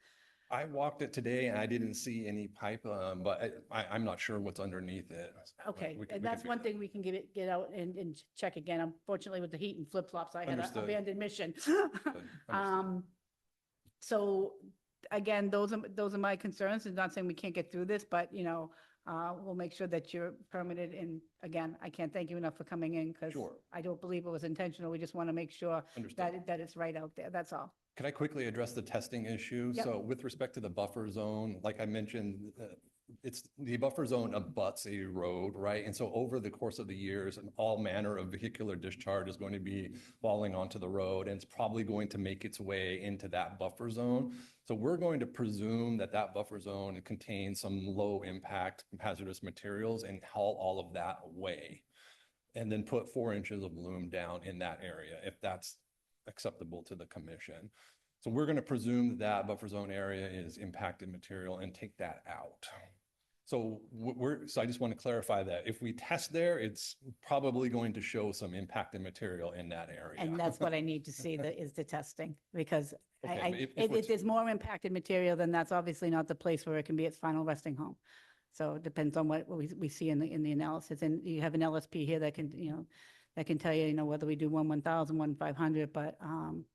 I walked it today and I didn't see any pipe, but I'm not sure what's underneath it.
Okay,
We can
and that's
figure
one
that
thing we can get out and check again. Unfortunately, with the heat and flip-flops, I had an
Understood.
abandoned mission.
Understood.
So again, those are my concerns. It's not saying we can't get through this, but, you know, we'll make sure that you're permitted. And again, I can't thank you enough for coming in because
Sure.
I don't believe it was intentional. We just want to make sure
Understood.
that it's right out there. That's all.
Can I quickly address the testing issue?
Yep.
So with respect to the buffer zone, like I mentioned, it's, the buffer zone abuts a road, right? And so over the course of the years, and all manner of vehicular discharge is going to be falling onto the road, and it's probably going to make its way into that buffer zone. So we're going to presume that that buffer zone contains some low impact hazardous materials and haul all of that away. And then put 4 inches of loom down in that area, if that's acceptable to the commission. So we're going to presume that that buffer zone area is impacted material and take that out. So so I just want to clarify that if we test there, it's probably going to show some impacted material in that area.
And that's what I need to see, is the testing, because
Okay,
I,
but if
if
we're
there's more impacted material, then that's obviously not the place where it can be its final resting home. So it depends on what we see in the analysis. And you have an LSP here that can, that can tell you, whether we do 1,000, 1,500, but,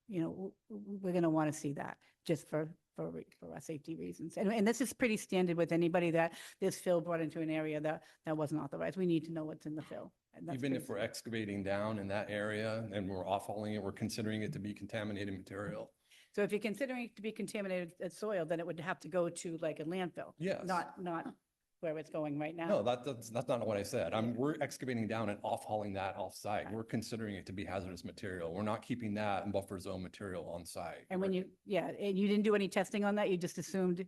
we're going to want to see that just for our safety reasons. And this is pretty standard with anybody that there's fill brought into an area that wasn't authorized. We need to know what's in the fill. And that's
Even
pretty
if we're
standard.
excavating down in that area and we're off-hauling it, we're considering it to be contaminated material.
So if you're considering it to be contaminated soil, then it would have to go to like a landfill.
Yes.
Not where it's going right now.
No, that's not what I said. We're excavating down and off-hauling that off-site. We're considering it to be hazardous material. We're not keeping that buffer zone material on site.
And when and you didn't do any testing on that, you just assumed,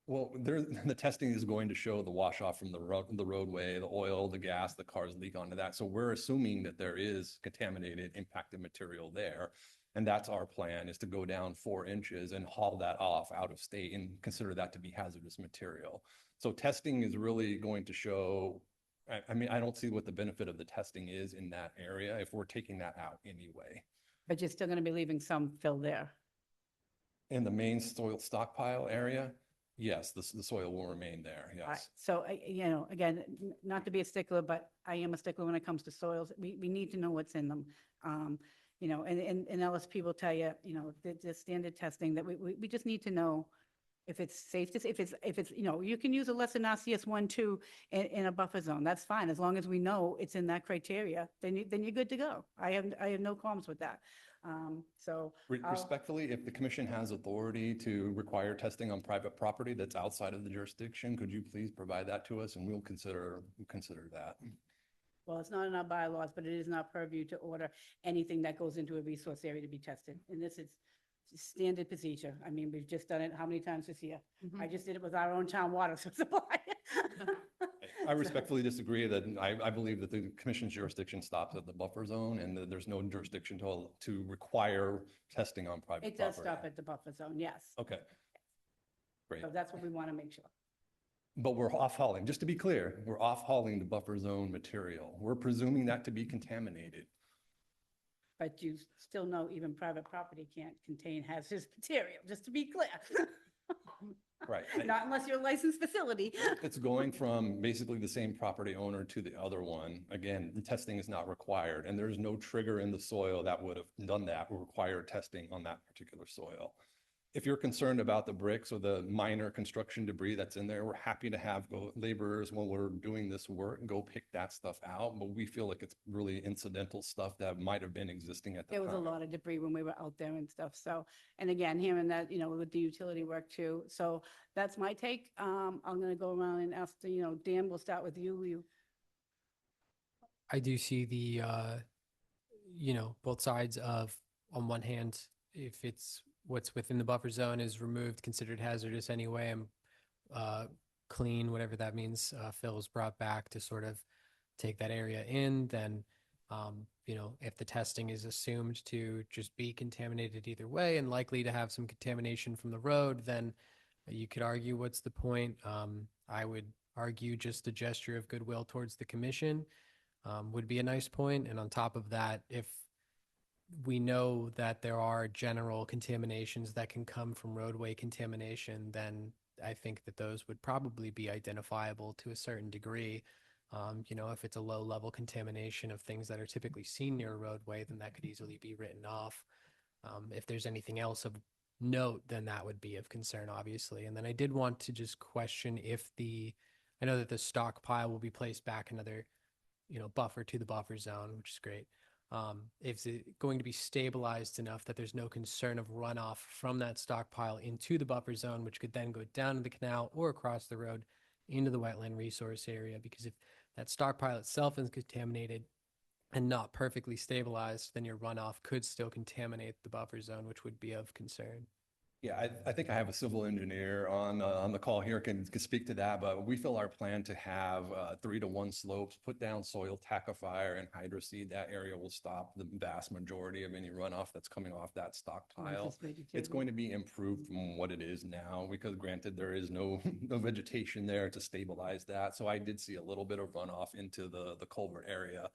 Well, the testing is going to show the wash off from the roadway, the oil, the gas, the cars leak onto that. So we're assuming that there is contaminated, impacted material there. And that's our plan, is to go down 4 inches and haul that off out of state and consider that to be hazardous material. So testing is really going to show, I mean, I don't see what the benefit of the testing is in that area if we're taking that out anyway.
but you're still going to be leaving some fill there.
In the main soil stockpile area, yes, the soil will remain there,
All right.
yes.
So, again, not to be a stickler, but I am a stickler when it comes to soils. We need to know what's in them. And LSP will tell you, the standard testing that we just need to know if it's safe to, if it's, you can use a less than RCS 1.2 in a buffer zone. That's fine. As long as we know it's in that criteria, then you're good to go. I have no qualms with that. So.
Respectfully, if the commission has authority to require testing on private property that's outside of the jurisdiction, could you please provide that to us and we'll consider that.
Well, it's not in our bylaws, but it is in our purview to order anything that goes into a resource area to be tested. And this is standard procedure. I mean, we've just done it how many times this year? I just did it with our own town water supply.
I respectfully disagree that I believe that the commission's jurisdiction stops at the buffer zone and that there's no jurisdiction to require testing on private
It does
property.
stop at the buffer zone, yes.
Okay. Great.
So that's what we want to make sure.
But we're off-hauling, just to be clear, we're off-hauling the buffer zone material. We're presuming that to be contaminated.
But you still know even private property can't contain hazardous material, just to be clear.
Right.
Not unless you're a licensed facility.
It's going from basically the same property owner to the other one. Again, the testing is not required and there's no trigger in the soil that would have done that or required testing on that particular soil. If you're concerned about the bricks or the minor construction debris that's in there, we're happy to have laborers when we're doing this work go pick that stuff out. But we feel like it's really incidental stuff that might have been existing at the
There was a
time.
lot of debris when we were out there and stuff. So, and again, hearing that, with the utility work too. So that's my take. I'm going to go around and ask, Dan, we'll start with you.
I do see the, both sides of, on one hand, if it's what's within the buffer zone is removed, considered hazardous anyway, and clean, whatever that means, fill is brought back to sort of take that area in, then, if the testing is assumed to just be contaminated either way and likely to have some contamination from the road, then you could argue what's the point. I would argue just a gesture of goodwill towards the commission would be a nice point. And on top of that, if we know that there are general contaminations that can come from roadway contamination, then I think that those would probably be identifiable to a certain degree. If it's a low level contamination of things that are typically seen near a roadway, then that could easily be written off. If there's anything else of note, then that would be of concern, obviously. And then I did want to just question if I know that the stockpile will be placed back another, buffer to the buffer zone, which is great. Is it going to be stabilized enough that there's no concern of runoff from that stockpile into the buffer zone, which could then go down to the canal or across the road into the wetland resource area, because if that stockpile itself is contaminated and not perfectly stabilized, then your runoff could still contaminate the buffer zone, which would be of concern.
Yeah, I think I have a civil engineer on the call here can speak to that, but we feel our plan to have 3-to-1 slopes, put down soil tackifier and hydroseed, that area will stop the vast majority of any runoff that's coming off that stockpile. It's going to be improved from what it is now, because granted, there is no vegetation there to stabilize that. So I did see a little bit of runoff into the culvert area.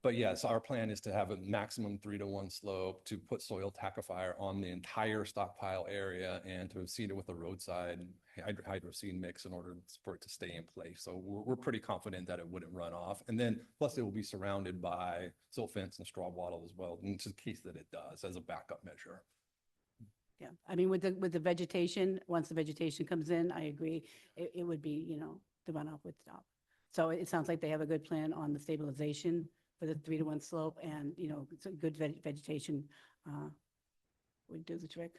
But yes, our plan is to have a maximum 3-to-1 slope, to put soil tackifier on the entire stockpile area, and to seed it with a roadside hydroseed mix in order for it to stay in place. So we're pretty confident that it wouldn't run off. And then plus it will be surrounded by silt fence and straw wattle as well, in case that it does, as a backup measure.
Yeah, I mean, with the vegetation, once the vegetation comes in, I agree, it would be, you know, the runoff would stop. So it sounds like they have a good plan on the stabilization for the 3-to-1 slope, and, you know, it's a good vegetation would do the trick.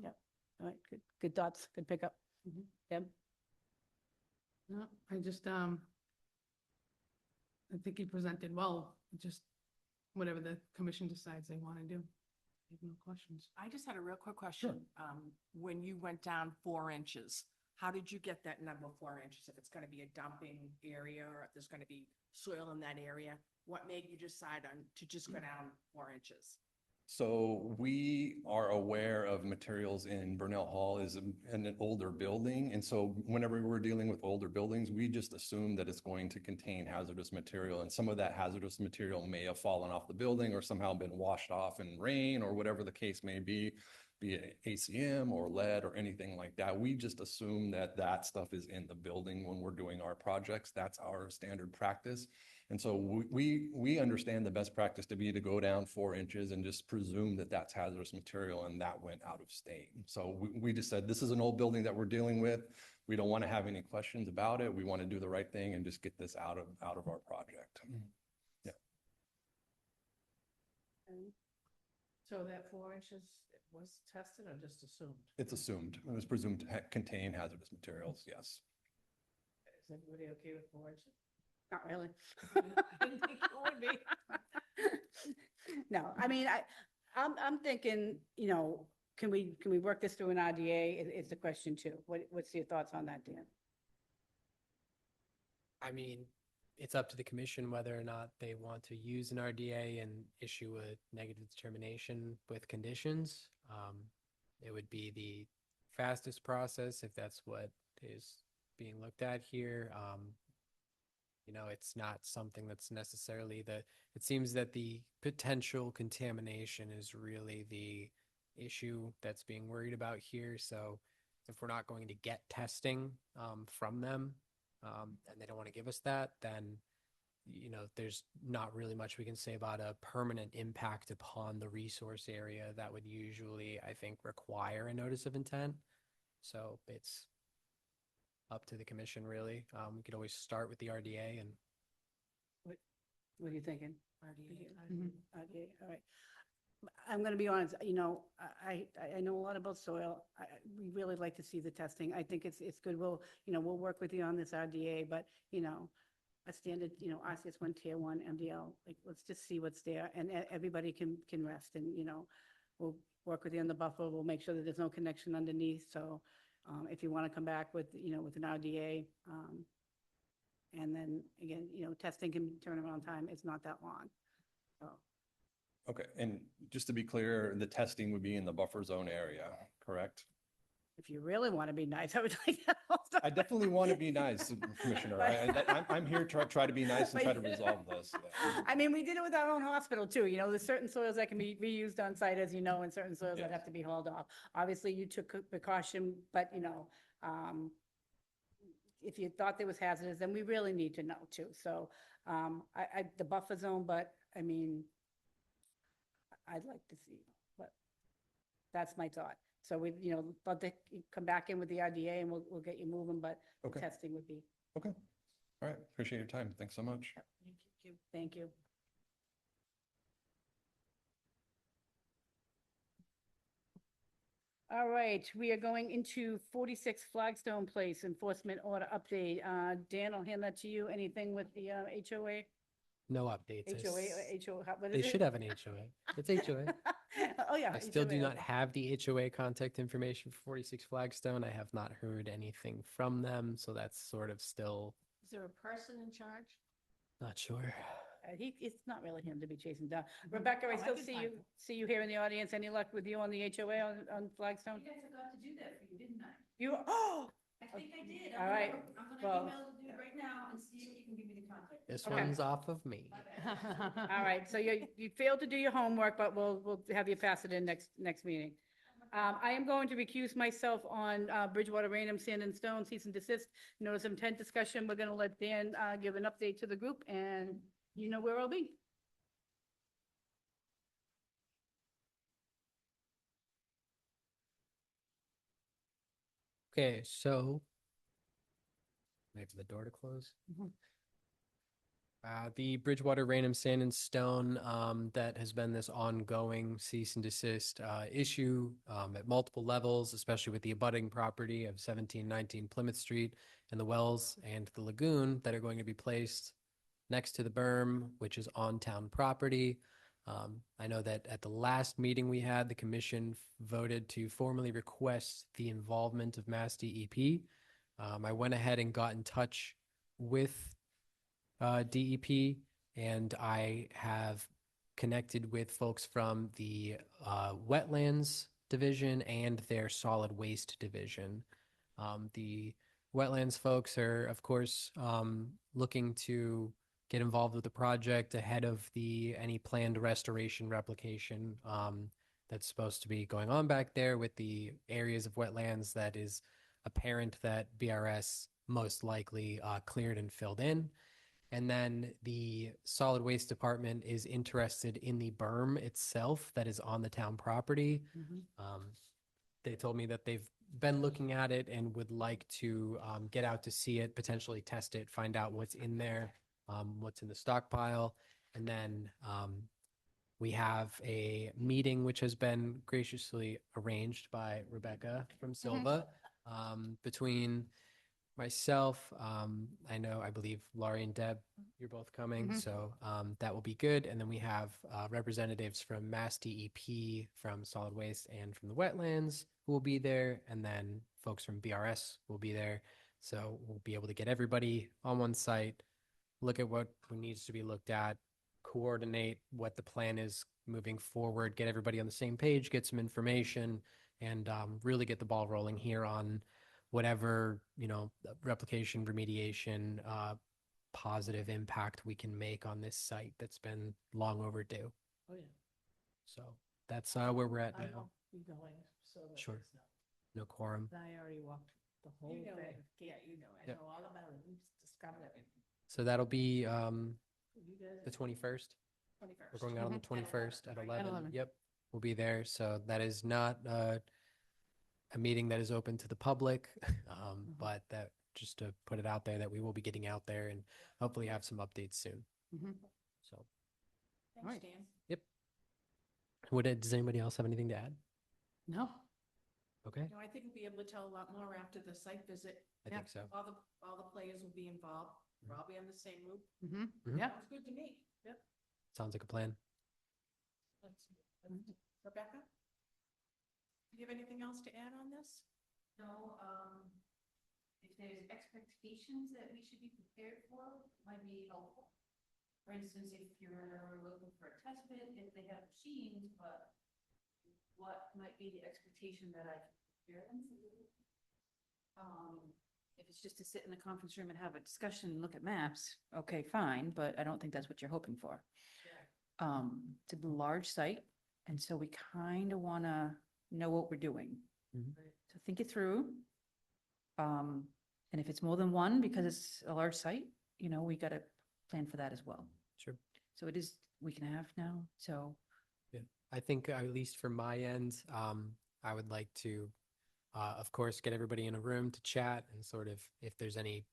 Yep, all right, good thoughts, good pickup. Deb?
No, I just, I think you presented well, just whatever the commission decides they want to do. I have no questions.
I just had a real quick question. When you went down 4 inches, how did you get that number 4 inches? If it's going to be a dumping area, or if there's going to be soil in that area, what made you decide on to just go down 4 inches?
So we are aware of materials in Burnell Hall is an older building. And so whenever we're dealing with older buildings, we just assume that it's going to contain hazardous material. And some of that hazardous material may have fallen off the building or somehow been washed off in rain or whatever the case may be it ACM or lead or anything like that. We just assume that that stuff is in the building when we're doing our projects. That's our standard practice. And so we understand the best practice to be to go down 4 inches and just presume that that's hazardous material, and that went out of state. So we just said, this is an old building that we're dealing with. We don't want to have any questions about it. We want to do the right thing and just get this out of our project. Yeah.
So that 4 inches was tested or just assumed?
It's assumed. It was presumed to contain hazardous materials, yes.
Is everybody okay with 4 inches?
Not really.
I didn't think it would be.
No, I mean, I'm thinking, you know, can we work this through an RDA is the question too. What's your thoughts on that, Dan?
I mean, it's up to the commission whether or not they want to use an RDA and issue a negative determination with conditions. It would be the fastest process if that's what is being looked at here. You know, it's not something that's necessarily it seems that the potential contamination is really the issue that's being worried about here. So if we're not going to get testing from them, and they don't want to give us that, then, you know, there's not really much we can say about a permanent impact upon the resource area that would usually, I think, require a notice of intent. So it's up to the commission, really. We could always start with the RDA and.
What are you thinking?
RDA.
RDA, all right. I'm going to be honest, you know, I know a lot about soil. We really like to see the testing. I think it's good. We'll work with you on this RDA, but, you know, a standard, you know, RCS1 Tier 1 MDL, like, let's just see what's there, and everybody can rest, and, you know, we'll work with you on the buffer. We'll make sure that there's no connection underneath. So if you want to come back with, you know, with an RDA, and then again, you know, testing can turn around time. It's not that long. So.
Okay, and just to be clear, the testing would be in the buffer zone area, correct?
If you really want to be nice, I would like that also.
I definitely want to be nice, Commissioner. I'm here to try to be nice and try to resolve this. Yeah.
I mean, we did it with our own hospital too. You know, there's certain soils that can be reused on site, as you know, and certain soils that
Yes.
have to be hauled off. Obviously, you took precaution, but, you know, if you thought there was hazardous, then we really need to know too. So the buffer zone, but I mean, I'd like to see, but that's my thought. So we, you know, but they come back in with the RDA and we'll get you moving, but
Okay.
testing would be,
Okay. All right. Appreciate your time. Thanks so much.
Thank you.
thank you. All right, we are going into 46 Flagstone Place Enforcement Order Update. Dan, I'll hand that to you. Anything with the HOA?
No updates.
HOA, HO, what is
They
it?
should have an HOA. It's HOA.
Oh, yeah.
I still do
HOA,
not
okay.
have the HOA contact information for 46 Flagstone. I have not heard anything from them, so that's sort of still
Is there a person in charge?
not sure.
It's not really him to be chasing down. Rebecca, I
Oh, I
still
can
see
find
you,
him.
see you here in the audience. Any luck with you on the HOA on Flagstone?
guys forgot to do that for you, didn't I?
You, oh,
I think I did.
All right,
I'm
well-
gonna email the dude right now and see if he can give me the contact.
This
Okay.
one's off of me.
all right. So you failed to do your homework, but we'll have you pass it in next meeting. I am going to recuse myself on Bridgewater Rainham Sand and Stone cease and desist notice of intent discussion. We're going to let Dan give an update to the group, and you know where I'll be.
Okay, so wait for the door to close.
Mhm.
The Bridgewater Rainham Sand and Stone, that has been this ongoing cease and desist issue at multiple levels, especially with the abutting property of 1719 Plymouth Street and the wells and the lagoon that are going to be placed next to the berm, which is on town property. I know that at the last meeting we had, the commission voted to formally request the involvement of Mass DEP. I went ahead and got in touch with DEP, and I have connected with folks from the Wetlands Division and their Solid Waste Division. The Wetlands folks are, of course, looking to get involved with the project ahead of any planned restoration replication that's supposed to be going on back there with the areas of wetlands that is apparent that BRS most likely cleared and filled in. And then the solid waste department is interested in the berm itself that is on the town property. They told me that they've been looking at it and would like to get out to see it, potentially test it, find out what's in there, what's in the stockpile. And then we have a meeting which has been graciously arranged by Rebecca from Silva between myself. I believe Laurie and Deb, you're both coming, so that will be good. And then we have representatives from Mass DEP, from Solid Waste, and from the Wetlands who will be there, and then folks from BRS will be there. So we'll be able to get everybody on one site, look at what needs to be looked at, coordinate what the plan is moving forward, get everybody on the same page, get some information, and really get the ball rolling here on whatever, replication, remediation, positive impact we can make on this site that's been long overdue.
Oh, yeah.
So that's where we're at
I
now.
will be going, so. that
Sure.
it's not-
No quorum.
I already walked the whole
You know
thing.
it. Yeah, you know, I
Yep.
know all about it. We've discovered it.
So that'll be
You guys-
the 21st.
21st.
We're going out on the
Mhm.
21st at 11.
11.
Yep, we'll be there. So that is not a meeting that is open to the public, but that just to put it out there that we will be getting out there and hopefully have some updates soon.
Mhm.
So,
Thanks,
Right.
Dan.
does anybody else have anything to add?
No.
Okay,
No, I think we'll be able to tell a lot more after the site visit.
I
Yeah.
think so.
All the players will be involved. We'll all be on the same loop.
Mhm.
Yeah.
Sounds good to me. Yep.
Sounds like a plan.
Rebecca? Do you have anything else to add on this?
No, if there's expectations that we should be prepared for, might be helpful. For instance, if you're looking for a test pit, if they have machines, but what might be the expectation that I can prepare them for? If it's just to sit in the conference room and have a discussion and look at maps, okay, fine, but I don't think that's what you're hoping for. It's a large site, and so we kind of want to know what we're doing.
Mhm.
So think it through. And if it's more than one, because it's a large site, we got to plan for that as well.
Sure.
So it is week and a half now, so.
I think at least from my end, I would like to, of course, get everybody in a room to chat and sort of if there's any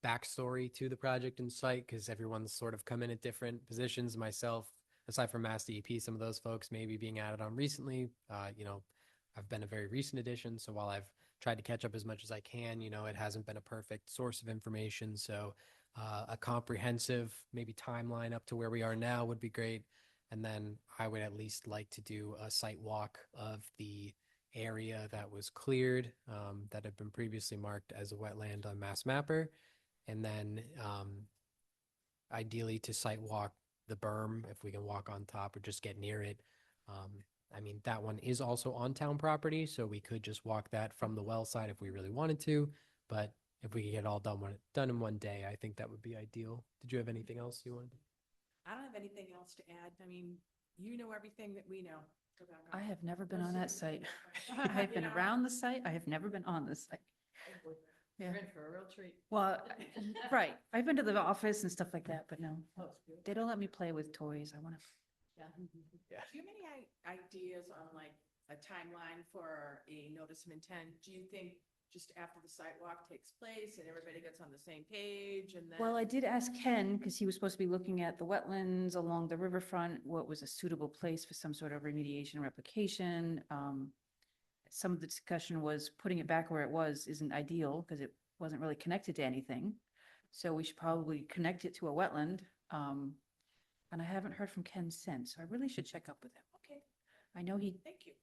backstory to the project and site, because everyone's sort of come in at different positions. Myself, aside from Mass DEP, some of those folks maybe being added on recently, I've been a very recent addition. So while I've tried to catch up as much as I can, it hasn't been a perfect source of information. So a comprehensive maybe timeline up to where we are now would be great. And then I would at least like to do a site walk of the area that was cleared, that had been previously marked as a wetland on Mass Mapper. And then ideally to site walk the berm, if we can walk on top or just get near it. I mean, that one is also on town property, so we could just walk that from the well side if we really wanted to. But if we could get it all done in one day, I think that would be ideal. Did you have anything else you wanted?
I don't have anything else to add. I mean, you know everything that we know.
I have never been on that site. I've been around the site. I have never been on the site. Yeah.
for a real treat.
Well, right. I've been to the office and stuff like that, but no, they don't let me play with toys. I want to.
Do you have any ideas on like a timeline for a notice of intent? Do you think just after the sidewalk takes place and everybody gets on the same page and then?
Well, I did ask Ken, because he was supposed to be looking at the wetlands along the riverfront, what was a suitable place for some sort of remediation or replication. Some of the discussion was putting it back where it was isn't ideal because it wasn't really connected to anything. So we should probably connect it to a wetland. And I haven't heard from Ken since, so I really should check up with him.
Okay,
I know he,
thank you.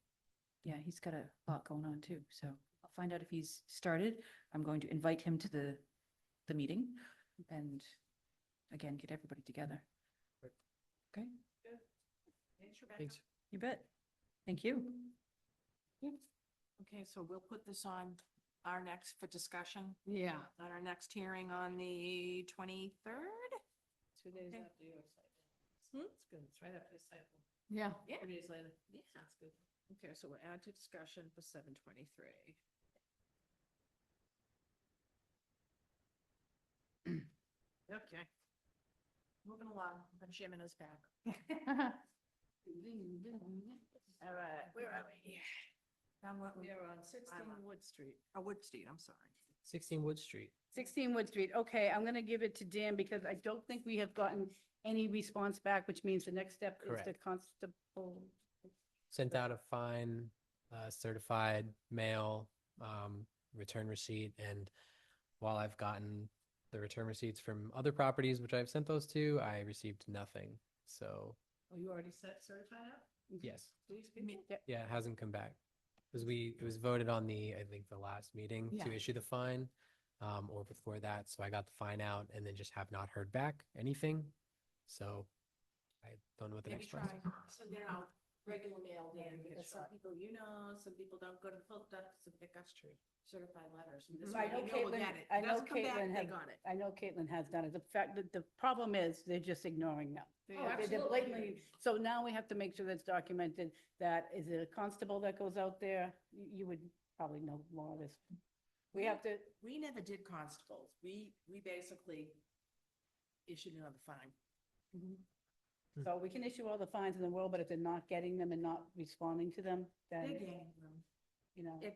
yeah, he's got a lot going on too, so I'll find out if he's started. I'm going to invite him to the meeting and again, get everybody together. Okay,
Thanks, Rebecca.
Thanks.
you bet. Thank you.
Okay, so we'll put this on our next for discussion,
Yeah.
on our next hearing on the 23rd?
2 days
Okay.
after your site.
Hmm?
It's good. It's right after your site. Yeah.
Yeah.
2 days later.
Yeah.
Sounds good.
Okay, so we'll add to discussion for 7:23. Okay. Moving along, I'm Jim is back. All right, where are we? Down what, we are on 16 Wood Street. Oh, Wood Street, I'm sorry.
16 Wood Street.
16 Wood Street. Okay, I'm going to give it to Dan because I don't think we have gotten any response back, which means the next step is the
Correct.
constable.
Sent out a fine, certified mail, return receipt. And while I've gotten the return receipts from other properties, which I've sent those to, I received nothing. So
Oh, you already set certified up?
yes,
These people?
yeah, it hasn't come back. Because it was voted on I think the last meeting to
Yeah.
issue the fine, or before that. So I got the fine out and then just have not heard back anything. So I don't know what the
Maybe
next
try
process.
sending out regular mail, Dan, because some people, some people don't go to the post office and pick up certified letters. And this
I
way
know
you we'll
Caitlin,
get it.
I
If it
know
doesn't come back,
Caitlin
they
has,
got it.
I know Caitlin has done it. The fact that the problem is they're just ignoring them.
Oh,
They're
absolutely.
blatantly- So now we have to make sure that's documented, that is it a constable that goes out there? You would probably know more of this. We have to,
We never did constables. We basically issued another fine.
so we can issue all the fines in the world, but if they're not getting them and not responding to them,
They're
then,
getting them.
you know.
If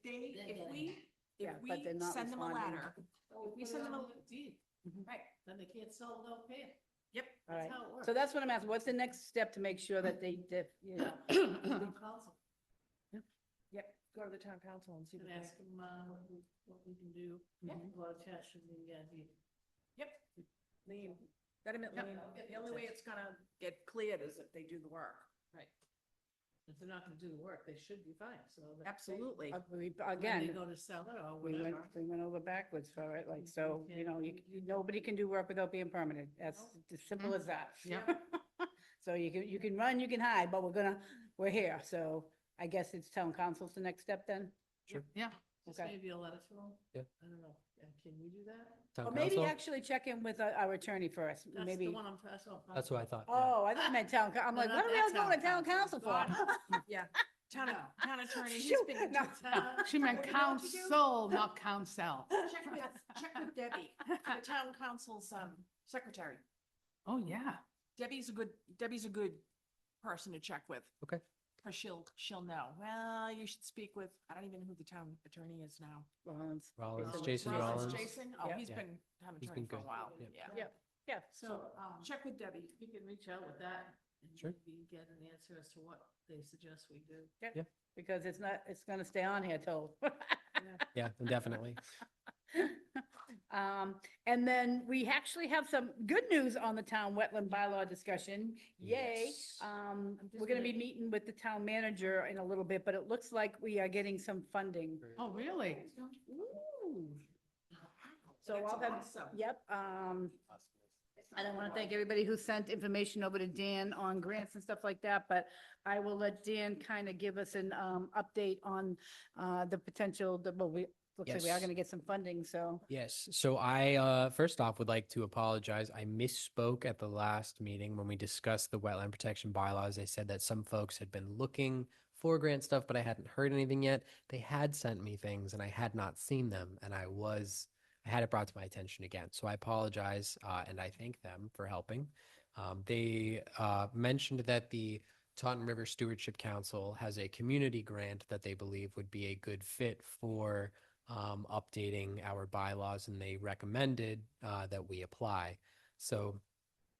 we
Yeah, but they're not
send them a
responding.
letter, if we send them a, right,
Then they can't sell without paying.
yep.
All right.
That's how it works.
So that's what I'm asking. What's the next step to make sure that you know,
Town council.
Yep, go to the town council and see
And
what they.
ask them, what we can do.
Yeah.
Well, cash and the,
Yep. Lien, betterment
Yep.
lien. The only way it's gonna get cleared is if they do the work.
right. If they're not gonna do the work, they should be fine, so. that-
Absolutely.
we-
when They
again,
go to sell it or
we
whatever.
went over backwards for it, like, so,
You
you know, nobody can do work without being permanent. That's as simple as that.
Yep.
So you can run, you can hide, but we're here. So I guess it's town council's the next step then?
Sure.
Yeah, just
Okay.
maybe a letter to them.
Yeah.
I don't know. Can we do that?
Town
Or maybe
council?
actually check in with our attorney first,
That's
maybe.
the one I'm, that's all.
That's what I thought. yeah.
Oh, I thought you meant town, I'm
No,
like,
not
what are we
that
all going to
town
town council for?
council.
Yeah, town attorney, he's
Shoot,
been.
no.
She meant
You know what to do?
council, not council.
Check with Debbie, the town council's, secretary.
Oh, yeah.
Debbie's a good person to check with.
Okay.
Or she'll know. Well, you should speak with, I don't even know who the town attorney is now.
Rollins.
Rollins,
Rollins.
Jason Rollins.
Jason? Oh,
Yeah.
he's
Yeah.
been town
He's
attorney
been
for a
good.
while.
Yeah.
Yeah.
Yep. Yeah,
So, check with Debbie.
You can reach out with that and
Sure.
maybe get an answer as to what they suggest we do.
because it's gonna stay on here till.
Yeah, definitely.
And then we actually have some good news on the town wetland bylaw discussion. Yay.
Yes.
We're gonna be meeting with the town manager in a little bit, but it looks like we are getting some funding.
Oh, really?
So
That's
I'll have,
awesome.
yep, and I want to thank everybody who sent information over to Dan on grants and stuff like that, but I will let Dan kind of give us an update on the potential, well, looks like we are
Yes.
going to get some funding, so.
Yes. So I, first off, would like to apologize. I misspoke at the last meeting when we discussed the wetland protection bylaws. I said that some folks had been looking for grant stuff, but I hadn't heard anything yet. They had sent me things and I had not seen them, and I had it brought to my attention again. So I apologize, and I thank them for helping. They mentioned that the Taunton River Stewardship Council has a community grant that they believe would be a good fit for updating our bylaws, and they recommended that we apply. So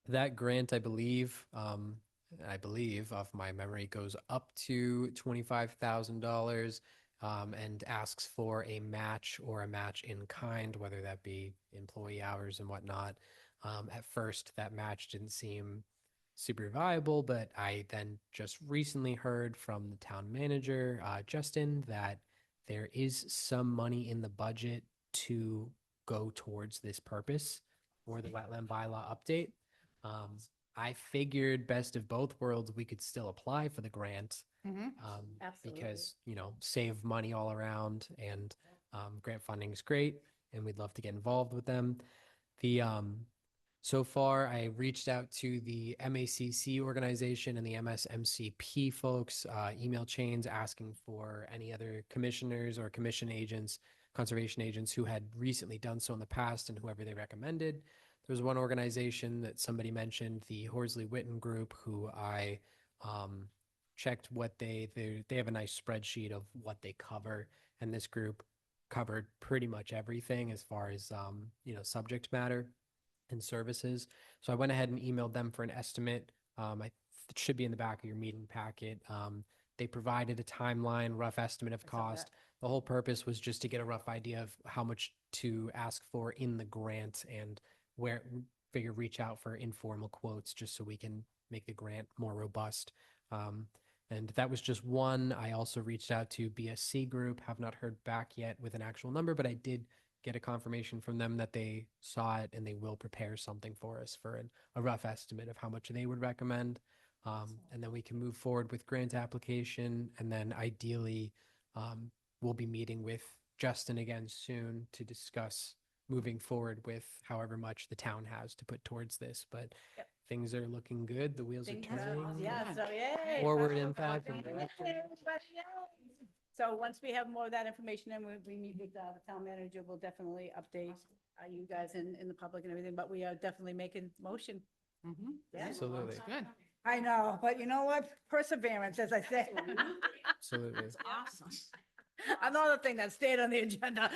that grant, I believe off my memory, goes up to $25,000 and asks for a match or a match in kind, whether that be employee hours and whatnot. At first, that match didn't seem super viable, but I then just recently heard from the town manager, Justin, that there is some money in the budget to go towards this purpose for the wetland bylaw update. I figured best of both worlds, we could still apply for the grant
Absolutely.
because, save money all around, and grant funding is great and we'd love to get involved with them. So far, I reached out to the MACC organization and the MSMCP folks, email chains asking for any other commissioners or commission agents, conservation agents who had recently done so in the past and whoever they recommended. There was one organization that somebody mentioned, the Horsley Witten Group, who I checked what they have a nice spreadsheet of what they cover, and this group covered pretty much everything as far as subject matter and services. So I went ahead and emailed them for an estimate. It should be in the back of your meeting packet. They provided a timeline, rough estimate of
I saw
cost. The whole purpose was just to get a rough idea of how much to ask for in the grant, and reach out for informal quotes just so we can make the grant more robust. And that was just one. I also reached out to BSC Group, have not heard back yet with an actual number, but I did get a confirmation from them that they saw it and they will prepare something for us for a rough estimate of how much they would recommend. And then we can move forward with grant application. And then ideally, we'll be meeting with Justin again soon to discuss moving forward with however much the town has to put towards this. But
Yep.
things are looking good. The wheels are
Things
turning.
Yeah, so yay.
Forward impact.
Yay, everybody, yay. So once we have more of that information and we meet with the town manager, we'll definitely update you guys in the public and everything, but we are definitely making motion. Yeah.
Absolutely.
Good.
I know, but you know what? Perseverance, as I say.
Absolutely.
Awesome.
Another thing that stayed on the agenda.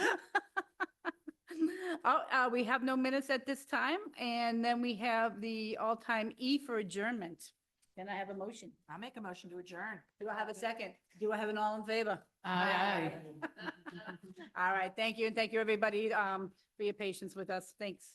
We have no minutes at this time, and then we have the all-time E for adjournment. Can I have a motion?
I'll make a motion to adjourn.
Do I have a second? Do I have an all in favor?
Aye.
All right, thank you, and thank you, everybody, for your patience with us. Thanks.